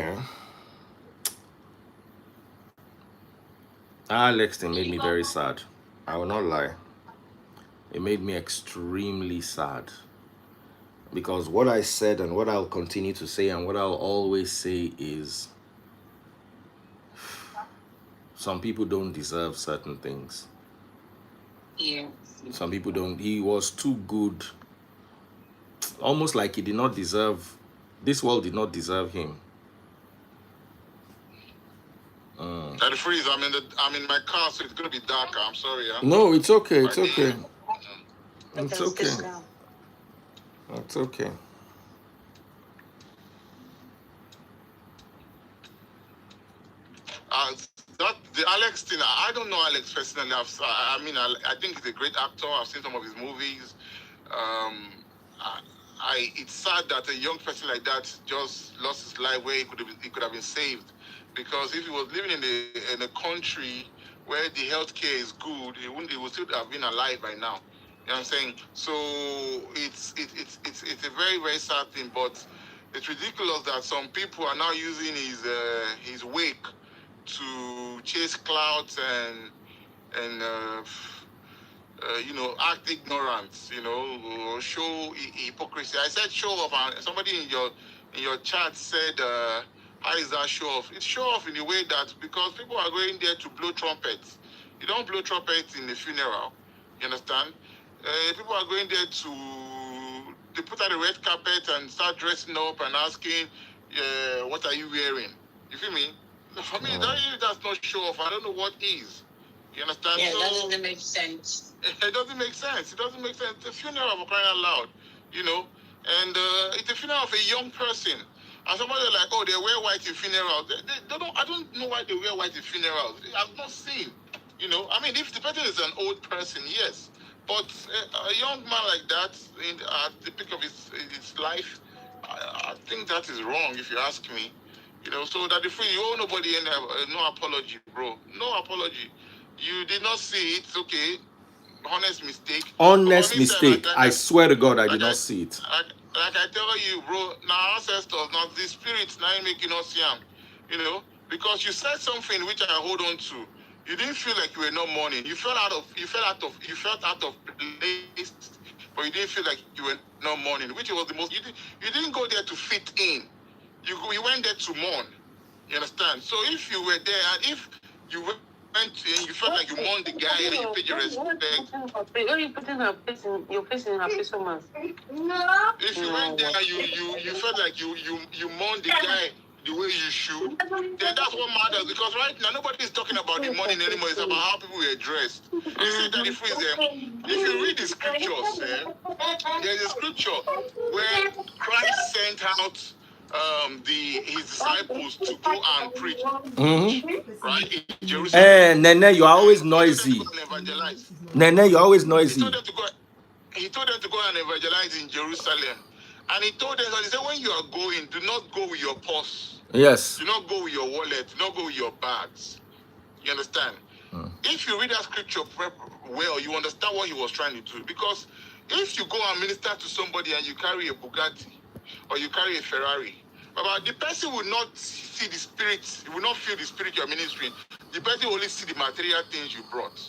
Alexx thing made me very sad. I will not lie. It made me extremely sad. Because what I said and what I'll continue to say and what I'll always say is, some people don't deserve certain things. Yeah. Some people don't. He was too good. Almost like he did not deserve. This world did not deserve him. Daddy Freeze, I'm in my car, so it's gonna be darker. I'm sorry, yeah. No, it's okay. It's My okay. name- It's okay. It's okay. That the Alex thing, I don't know Alex personally. I think he's a great actor. I've seen some of his movies. It's sad that a young person like that just lost his life where he could have been saved, because if he was living in a country where the healthcare is good, he would still have been alive by now. You know what I'm saying? So it's a very, very sad thing, but it's ridiculous that some people are now using his wake to chase clouds and act ignorant, or show hypocrisy. I said show off, and somebody in your chat said, how is that show off? It's show off in the way that because people are going there to blow trumpets. You don't blow trumpets in the funeral. You understand? People are going there to put out the red carpet and start dressing up and asking, what are you wearing? You feel me? For me, that's not show off. I don't know what is. You understand? Yeah, that doesn't make sense. It doesn't make sense. It doesn't make sense. It's a funeral for crying out loud, and it's a funeral of a young person. And somebody like, oh, they wear white in funerals. I don't know why they wear white in funerals. I've not seen. If the person is an old person, yes. But a young man like that, at the peak of his life, I think that is wrong, if you ask me. So that if you owe nobody any no apology, bro. No apology. You did not see it, okay. Honest mistake. Honest mistake. I swear to God, I did not see it. Like I tell you, bro, now ancestors, not the spirits, now making us young. Because you said something which I hold on to. You didn't feel like you were not mourning. You felt out of place, but you didn't feel like you were not mourning, which was the most. You didn't go there to fit in. You went there to mourn. You understand? So if you were there, and if you went and you felt like you mourned the guy and you paid your respect. Why are you putting your face in her face so much? If you went there and you felt like you mourned the guy the way you should, then that's what matters. Because right now nobody is talking about the mourning anymore. It's about how people were dressed. You see that if you read the scriptures, there's a scripture where Christ sent out his disciples to go and preach, right, in Jerusalem. Nene, you're always noisy. Nene, you're always noisy. He told them to go and evangelize in Jerusalem. And he told them, he said, when you are going, do not go with your purse. Yes. Do not go with your wallet. Do not go with your bags. You understand? If you read that scripture well, you understand what he was trying to do. Because if you go and minister to somebody and you carry a Bugatti or you carry a Ferrari, the person will not see the spirit. He will not feel the spirit you are ministering. The person will only see the material things you brought.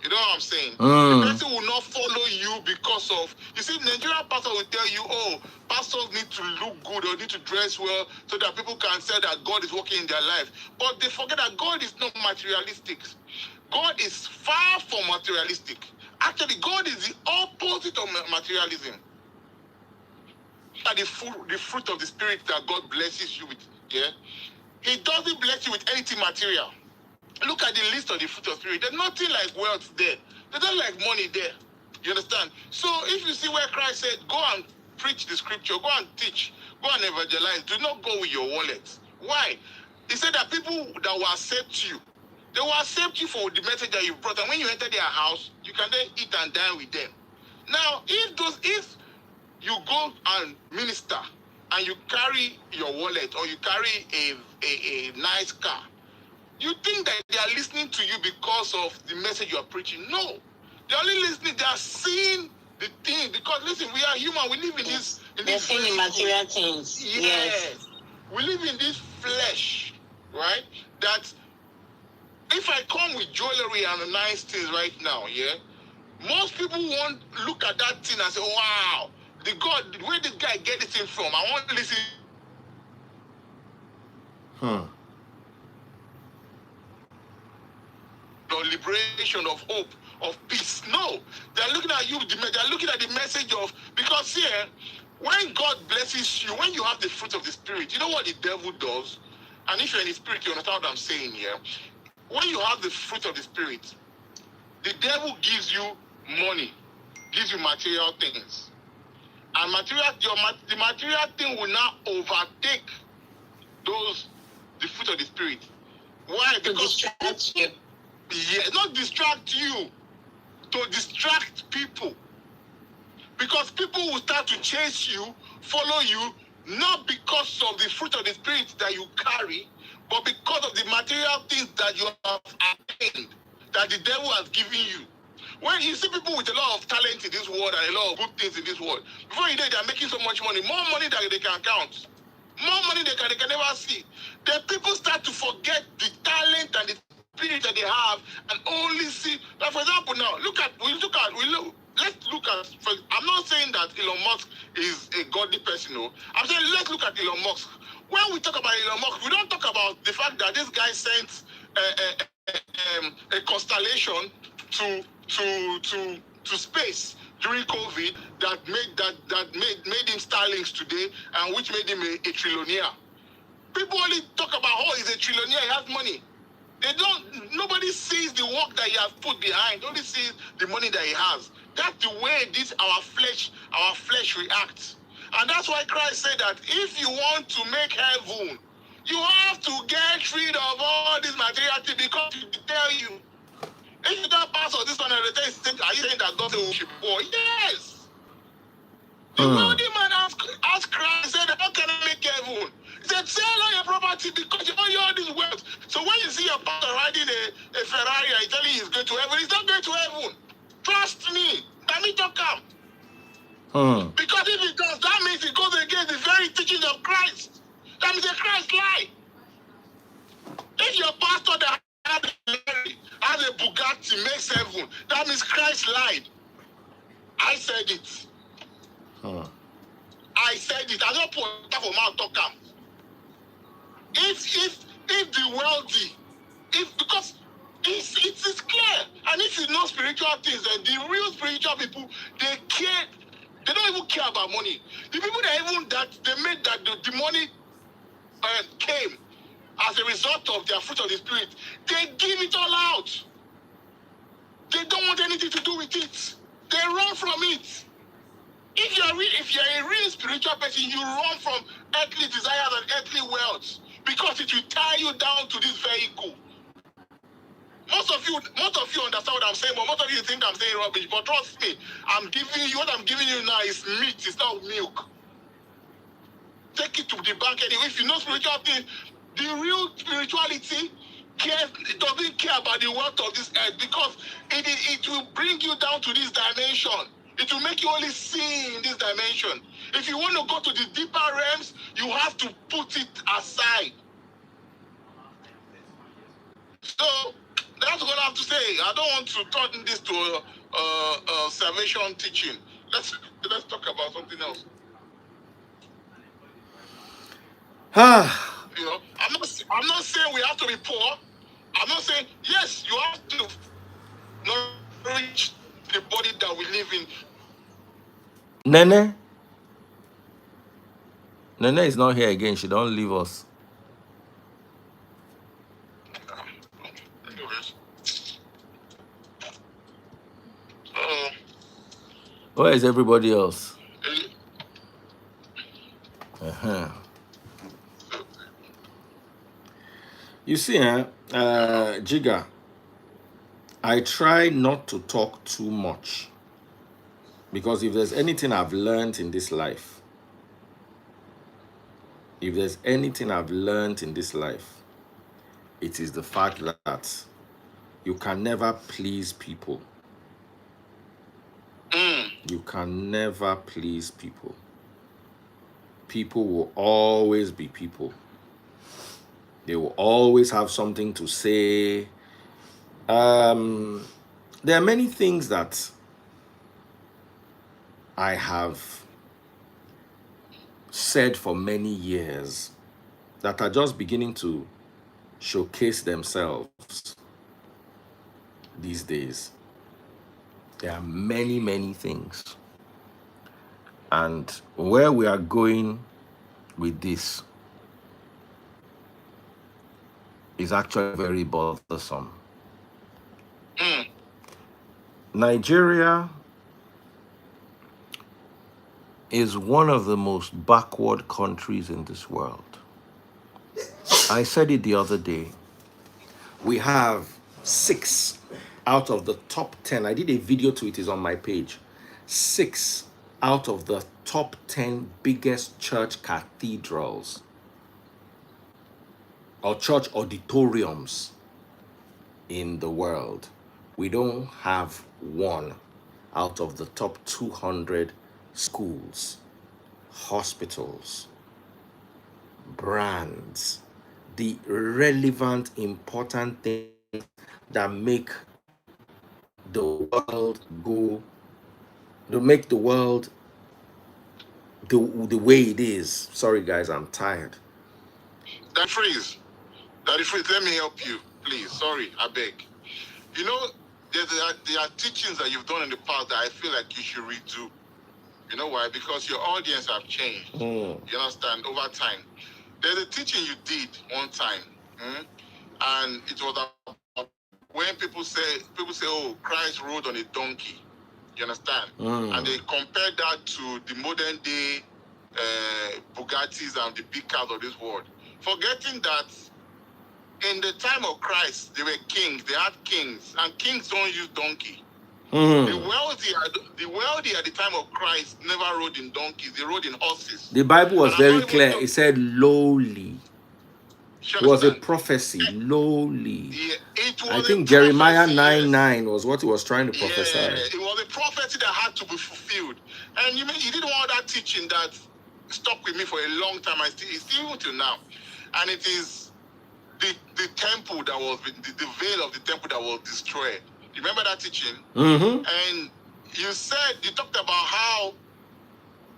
You know what I'm saying? The person will not follow you because of... You see, Nigerian pastor will tell you, oh, pastors need to look good or need to dress well so that people can say that God is working in their life. But they forget that God is not materialistic. God is far from materialistic. Actually, God is the opposite of materialism. And the fruit of the Spirit that God blesses you with, yeah? He doesn't bless you with anything material. Look at the list of the fruit of spirit. There's nothing like wealth there. There's not like money there. You understand? So if you see where Christ said, go and preach the scripture, go and teach, go and evangelize, do not go with your wallet. Why? He said that people that will accept you, they will accept you for the message that you brought. And when you enter their house, you can then eat and dine with them. Now, if you go and minister and you carry your wallet or you carry a nice car, you think that they are listening to you because of the message you are preaching? No. They're only listening, they are seeing the thing. Because listen, we are human, we live in this... They're seeing the material things. Yes. We live in this flesh, right? That if I come with jewelry and nice things right now, yeah, most people won't look at that thing and say, wow, where this guy get this thing from? I want to listen. Or liberation of hope of peace. No, they're looking at you. They're looking at the message of, because here, when God blesses you, when you have the fruit of the Spirit, you know what the devil does? And if you're in the Spirit, you understand what I'm saying here. When you have the fruit of the Spirit, the devil gives you money, gives you material things. And the material thing will now overtake the fruit of the Spirit. Why? To Because distract you. yeah, not distract you, to distract people. Because people will start to chase you, follow you, not because of the fruit of the Spirit that you carry, but because of the material things that you have attained, that the devil has given you. When you see people with a lot of talent in this world and a lot of good things in this world, before you know they're making so much money, more money than they can count, more money they can never see. Then people start to forget the talent and the spirit that they have and only see. Like for example, now let's look at. I'm not saying that Elon Musk is a godly person. No, I'm saying let's look at Elon Musk. When we talk about Elon Musk, we don't talk about the fact that this guy sent a constellation to space during COVID that made him Starlinks today, and which made him a trillionaire. People only talk about, oh, he's a trillionaire, he has money. Nobody sees the work that he has put behind, only sees the money that he has. That's the way our flesh reacts. And that's why Christ said that if you want to make heaven, you have to get rid of all this material thing, because he tell you, if you don't pass on this one, are you saying that God will worship poor? Yes. The wealthy man asked Christ, said, how can I make heaven? He said, sell all your property because you owe all this wealth. So when you see your pastor riding a Ferrari and telling you he's going to heaven, he's not going to heaven. Trust me. Let me talk him. Because if he does, that means he goes against the very teachings of Christ. That means a Christ lie. If your pastor that has a Bugatti makes heaven, that means Christ lied. I said it. I said it. I don't put that for mouth talk. If the wealthy, because it is clear, and if you know spiritual things, and the real spiritual people, they care. They don't even care about money. The people they made that the money came as a result of their fruit of the Spirit, they give it all out. They don't want anything to do with it. They run from it. If you're a real spiritual person, you run from earthly desires and earthly wealth, because it will tie you down to this vehicle. Most of you understand what I'm saying, but most of you think I'm saying rubbish. But trust me, what I'm giving you now is meat, it's not milk. Take it to the bank anyway. If you know spiritual things, the real spirituality doesn't care about the wealth of this earth, because it will bring you down to this dimension. It will make you only see in this dimension. If you want to go to the deeper realms, you have to put it aside. So that's what I have to say. I don't want to turn this to a salvation teaching. Let's talk about something else. You know, I'm not saying we have to be poor. I'm not saying, yes, you have to nourish the body that we live in. Nene is not here again. She don't leave us. Anyways. Where is everybody else? You see, Jiga, I try not to talk too much, because if there's anything I've learned in this life, it is the fact that you can never please people. You can never please people. People will always be people. They will always have something to say. There are many things that I have said for many years that are just beginning to showcase themselves these days. There are many, many things. And where we are going with this is actually very bothersome. Nigeria is one of the most backward countries in this world. I said it the other day. We have 6 out of the top 10. I did a video to it, is on my page. 6 out of the top 10 biggest church cathedrals or church auditoriums in the world. We don't have 1 out of the top 200 schools, hospitals, brands, the relevant, important things that make the world go, to make the world the way it is. Sorry guys, I'm tired. Daddy Freeze, let me help you, please. Sorry, I beg. You know, there are teachings that you've done in the past that I feel like you should redo. You know why? Because your audience have changed. You understand? Over time. There's a teaching you did one time, and it was about when people say, oh, Christ rode on a donkey. You understand? And they compared that to the modern day Bugattis and the big cars of this world, forgetting that in the time of Christ, they were kings. They had kings, and kings don't use donkey. The wealthy at the time of Christ never rode in donkeys. They rode in horses. The Bible was very clear. It said lowly. It was a prophecy, lowly. Yeah, I think Jeremiah 9:9 was what he was trying to prophesy. Yeah, it was a prophecy that had to be fulfilled. And you did one of that teaching that stuck with me for a long time. It's still till now. And it is the temple that was, the veil of the temple that was destroyed. You remember that teaching? And you talked about how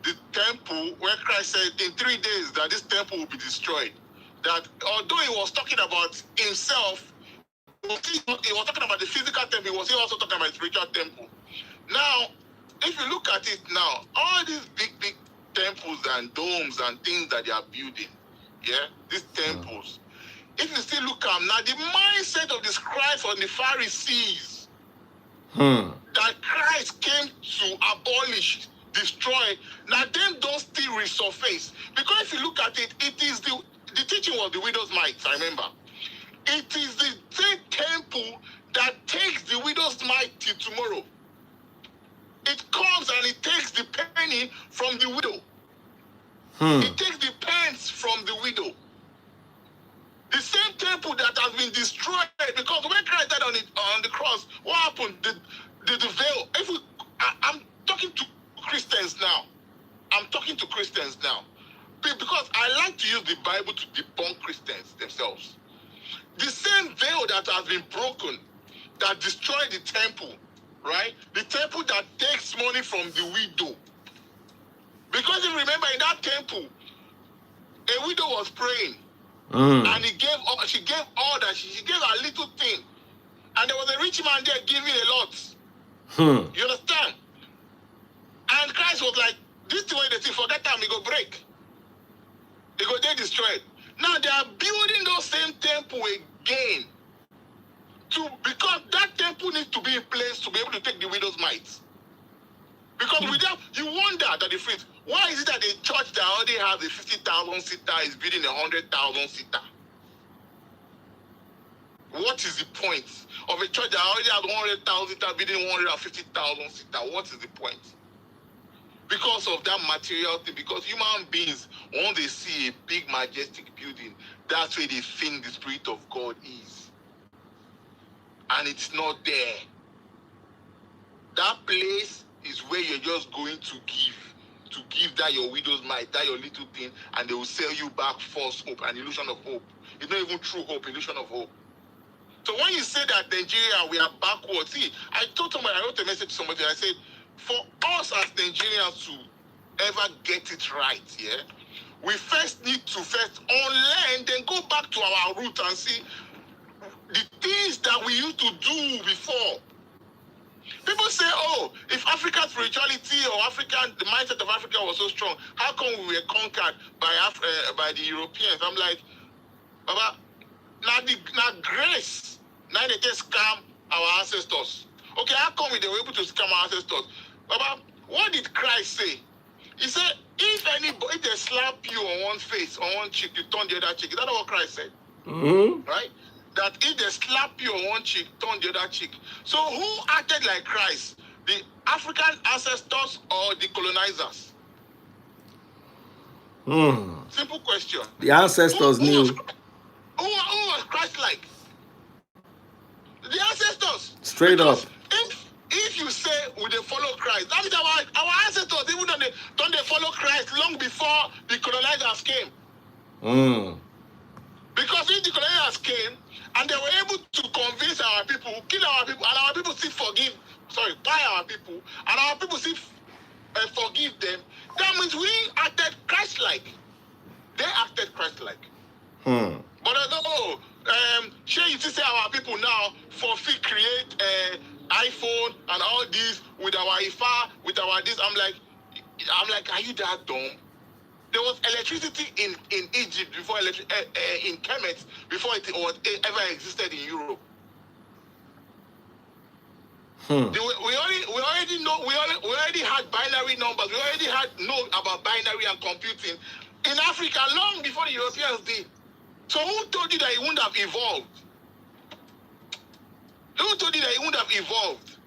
the temple, where Christ said in 3 days that this temple will be destroyed. That although he was talking about himself, he was talking about the physical temple, he was also talking about the spiritual temple. Now, if you look at it now, all these big temples and domes and things that they are building, these temples, if you still look at them now, the mindset of the scribes and the Pharisees, that Christ came to abolish, destroy, now them don't still resurface. Because if you look at it, it is the teaching was the widow's mite, I remember. It is the same temple that takes the widow's mite till tomorrow. It comes and it takes the penny from the widow. It takes the pence from the widow. The same temple that has been destroyed, because when Christ died on the cross, what happened? The veil. I'm talking to Christians now. Because I like to use the Bible to debunk Christians themselves. The same veil that has been broken, that destroyed the temple, right? The temple that takes money from the widow. Because if you remember, in that temple, a widow was praying. And she gave all that. She gave a little thing. And there was a rich man there giving a lot. You understand? And Christ was like, this thing, they say, for that time, it go break. It go get destroyed. Now they are building those same temple again. Because that temple needs to be in place to be able to take the widow's mite. Because without, you wonder that the friends, why is it that a church that already has a 50,000 seater is building a 100,000 seater? What is the point of a church that already has 100,000 seater building 150,000 seater? What is the point? Because of that material thing. Because human beings, when they see a big majestic building, that's where they think the Spirit of God is. And it's not there. That place is where you're just going to give that your widow's mite, that your little thing, and they will sell you back false hope, an illusion of hope. It's not even true hope, illusion of hope. So when you say that Nigeria, we are backward, see, I wrote a message to somebody, I said, for us as Nigerians to ever get it right, we first need to unlearn, then go back to our roots and see the things that we used to do before. People say, oh, if African spirituality or the mindset of Africa was so strong, how come we were conquered by the Europeans? I'm like, Baba, now grace, now they just scam our ancestors. Okay, how come they were able to scam our ancestors? Baba, what did Christ say? He said, if they slap you on one face, on one cheek, you turn the other cheek. Is that not what Christ said? Mm-hmm. Right? That if they slap you on one cheek, turn the other cheek. So who acted like Christ? The African ancestors or the colonizers? Simple question. The ancestors knew. Who was Christ like? The ancestors. Straight because up. If you say we they follow Christ, that means our ancestors even don't they follow Christ long before the colonizers came. Because if the colonizers came and they were able to convince our people, kill our people, and our people still buy our people, and our people still forgive them, that means we acted Christ-like. They acted Christ-like. But no, sure you see our people now for free create iPhone and all this with our IFA, with our this. I'm like, are you that dumb? There was electricity in Egypt before in Kemet before it was ever existed in Europe. We already had binary numbers. We already had know about binary and computing in Africa long before the Europeans did. So who told you that it wouldn't have evolved? Who told you that it wouldn't have evolved?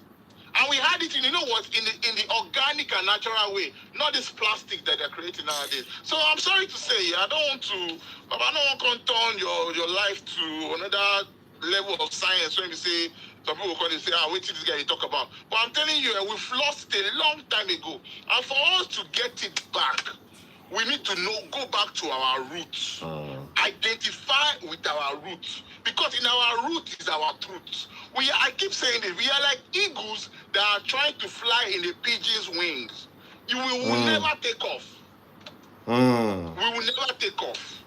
And we had it in, in the organic and natural way, not this plastic that they're creating nowadays. So I'm sorry to say, I don't want to turn your life to another level of science when we say, some people call it, say, wait till this guy you talk about. But I'm telling you, we've lost it a long time ago. And for us to get it back, we need to go back to our roots. Identify with our roots. Because in our root is our truth. I keep saying this, we are like eagles that are trying to fly in the pigeon's wings. We will never take off. We will never take off.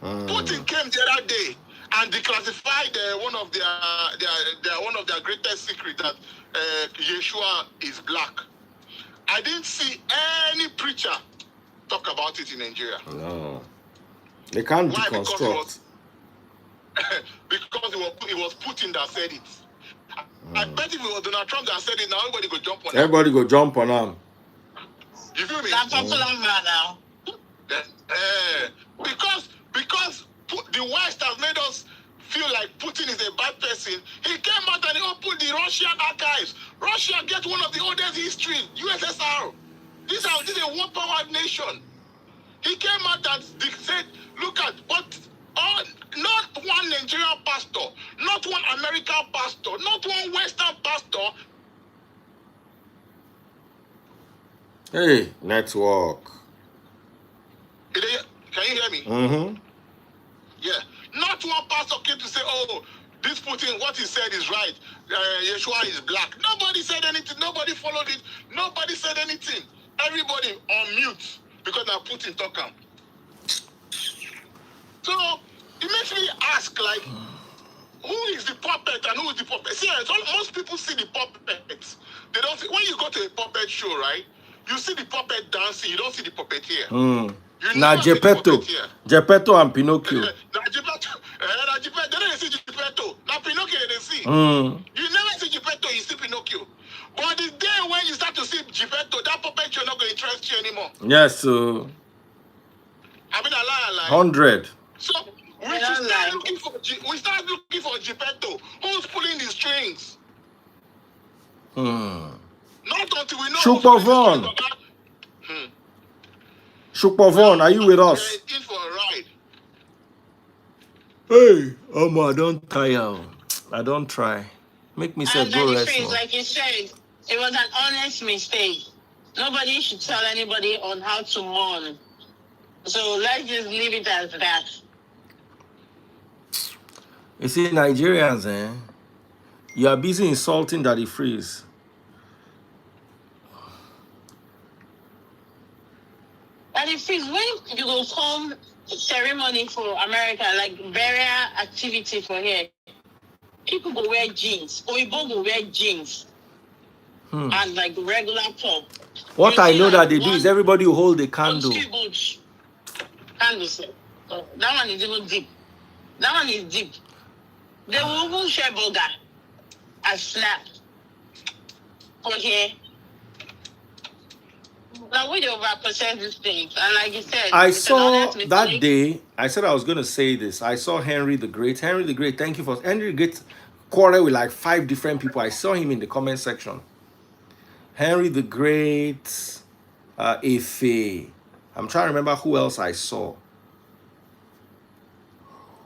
Putin came the other day and declassified one of their greatest secrets, that Yeshua is black. I didn't see any preacher talk about it in Nigeria. No. They can't deconstruct. Because it was Putin that said it. I bet if it was Donald Trump that said it, now everybody go jump on him. Everybody go jump on him. You feel me? That's popular man now. Because the West has made us feel like Putin is a bad person. He came out and he opened the Russian archives. Russia gets one of the oldest history, USSR. This is a war-powered nation. He came out and said, look at what... not one Nigerian pastor, not one American pastor, not one Western pastor. Hey, network. Can you hear me? Mm-hmm. Yeah. Not one pastor came to say, oh, this Putin, what he said is right. Yeshua is black. Nobody said anything. Nobody followed it. Nobody said anything. Everybody on mute because now Putin talk him. So it makes me ask, like, who is the puppet and who is the puppet? See, most people see the puppets. They don't see, when you go to a puppet show, right? You see the puppet dancing. You don't see the puppeteer. Now Geppetto and Pinocchio. Now Geppetto. They don't see Geppetto. Now Pinocchio they see. You never see Geppetto. You see Pinocchio. But the day when you start to see Geppetto, that puppet show not going to interest you anymore. Yes, I mean, a lie. 100. So we start looking for Geppetto. Who's pulling the strings? Not until we know. Chupovon. Chupovon, are you with us? In for a ride. Hey, I don't tire. I don't try. Make me say go rest. Like you said, it was an honest mistake. Nobody should tell anybody on how to mourn. So let's just leave it as that. You see, Nigerians, you are busy insulting Daddy Freeze. Daddy Freeze, when you go come ceremony for America, like burial activity for here, if people go wear jeans. Oibo go wear jeans. And like regular top. What You I see, know like, that they do is one everybody will hold a candle. boots. Candles. That one is even deep. That one is deep. They will even share burger and snap. Okay. Now we overprocess these things. And like you said, I it's an saw honest mistake. that day, I said I was going to say this. I saw Henry the Great. Henry the Great, thank you for... Henry the Great quarrel with like 5 different people. I saw him in the comment section. Henry the Great, Efe. I'm trying to remember who else I saw.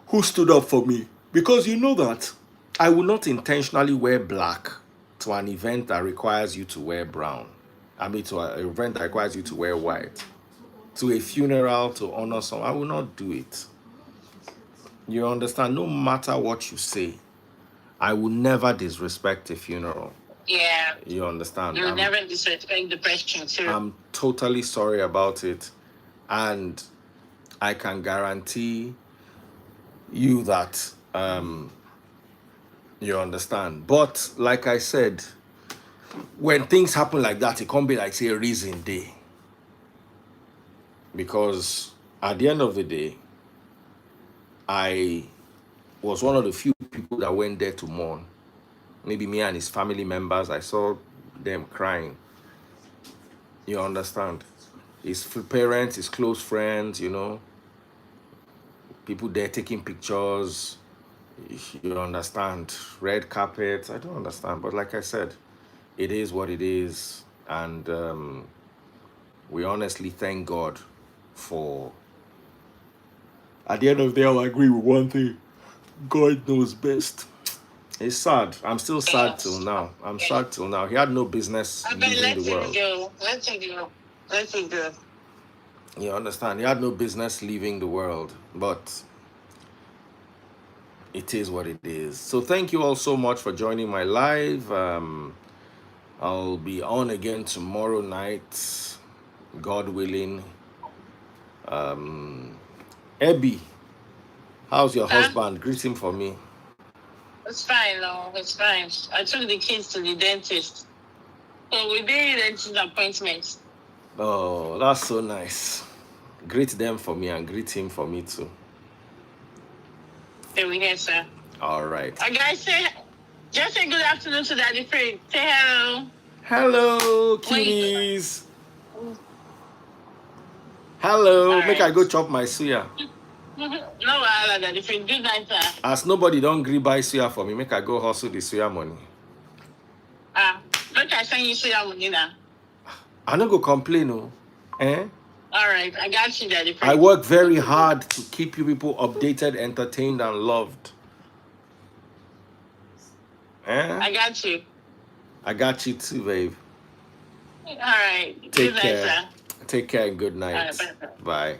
Who stood up for me? Because you know that I will not intentionally wear black to an event that requires you to wear brown. I mean, to an event that requires you to wear white. To a funeral to honor someone, I will not do it. You understand? No matter what you say, I will never disrespect a funeral. Yeah. You understand? You will never disrespect the person too. I'm totally sorry about it. And I can guarantee you that you understand. But like I said, when things happen like that, it can't be like say a reason day. Because at the end of the day, I was one of the few people that went there to mourn. Maybe me and his family members, I saw them crying. You understand? His parents, his close friends, you know, people there taking pictures. You understand? Red carpet. I don't understand. But like I said, it is what it is. And we honestly thank God for... At the end of the day, I'll agree with one thing. God knows best. It's sad. I'm still sad till now. I'm sad till now. He had no business leaving the world. Let it go. You understand? He had no business leaving the world. But it is what it is. So thank you all so much for joining my live. I'll be on again tomorrow night, God willing. Ebby, how's your husband? Greet him for me. It's fine, no, it's fine. I took the kids to the dentist. So we did dentist appointments. Oh, that's so nice. Greet them for me and greet him for me too. There we go, sir. All right. Guys, just say good afternoon to Daddy Fred. Say hello. Hello, kitties. Hello. All Make right. I go chop my suya. No, Daddy Fred. Good night, sir. As nobody don't agree buy suya for me, make I go hustle the suya money. Make I send you suya money now. I don't go complain, no. Eh? All right, I got you, Daddy Fred. I work very hard to keep you people updated, entertained, and loved. Eh? I got you. I got you too, babe. All right. Take good care. night, sir. Take care and good night. All right, bye. Bye.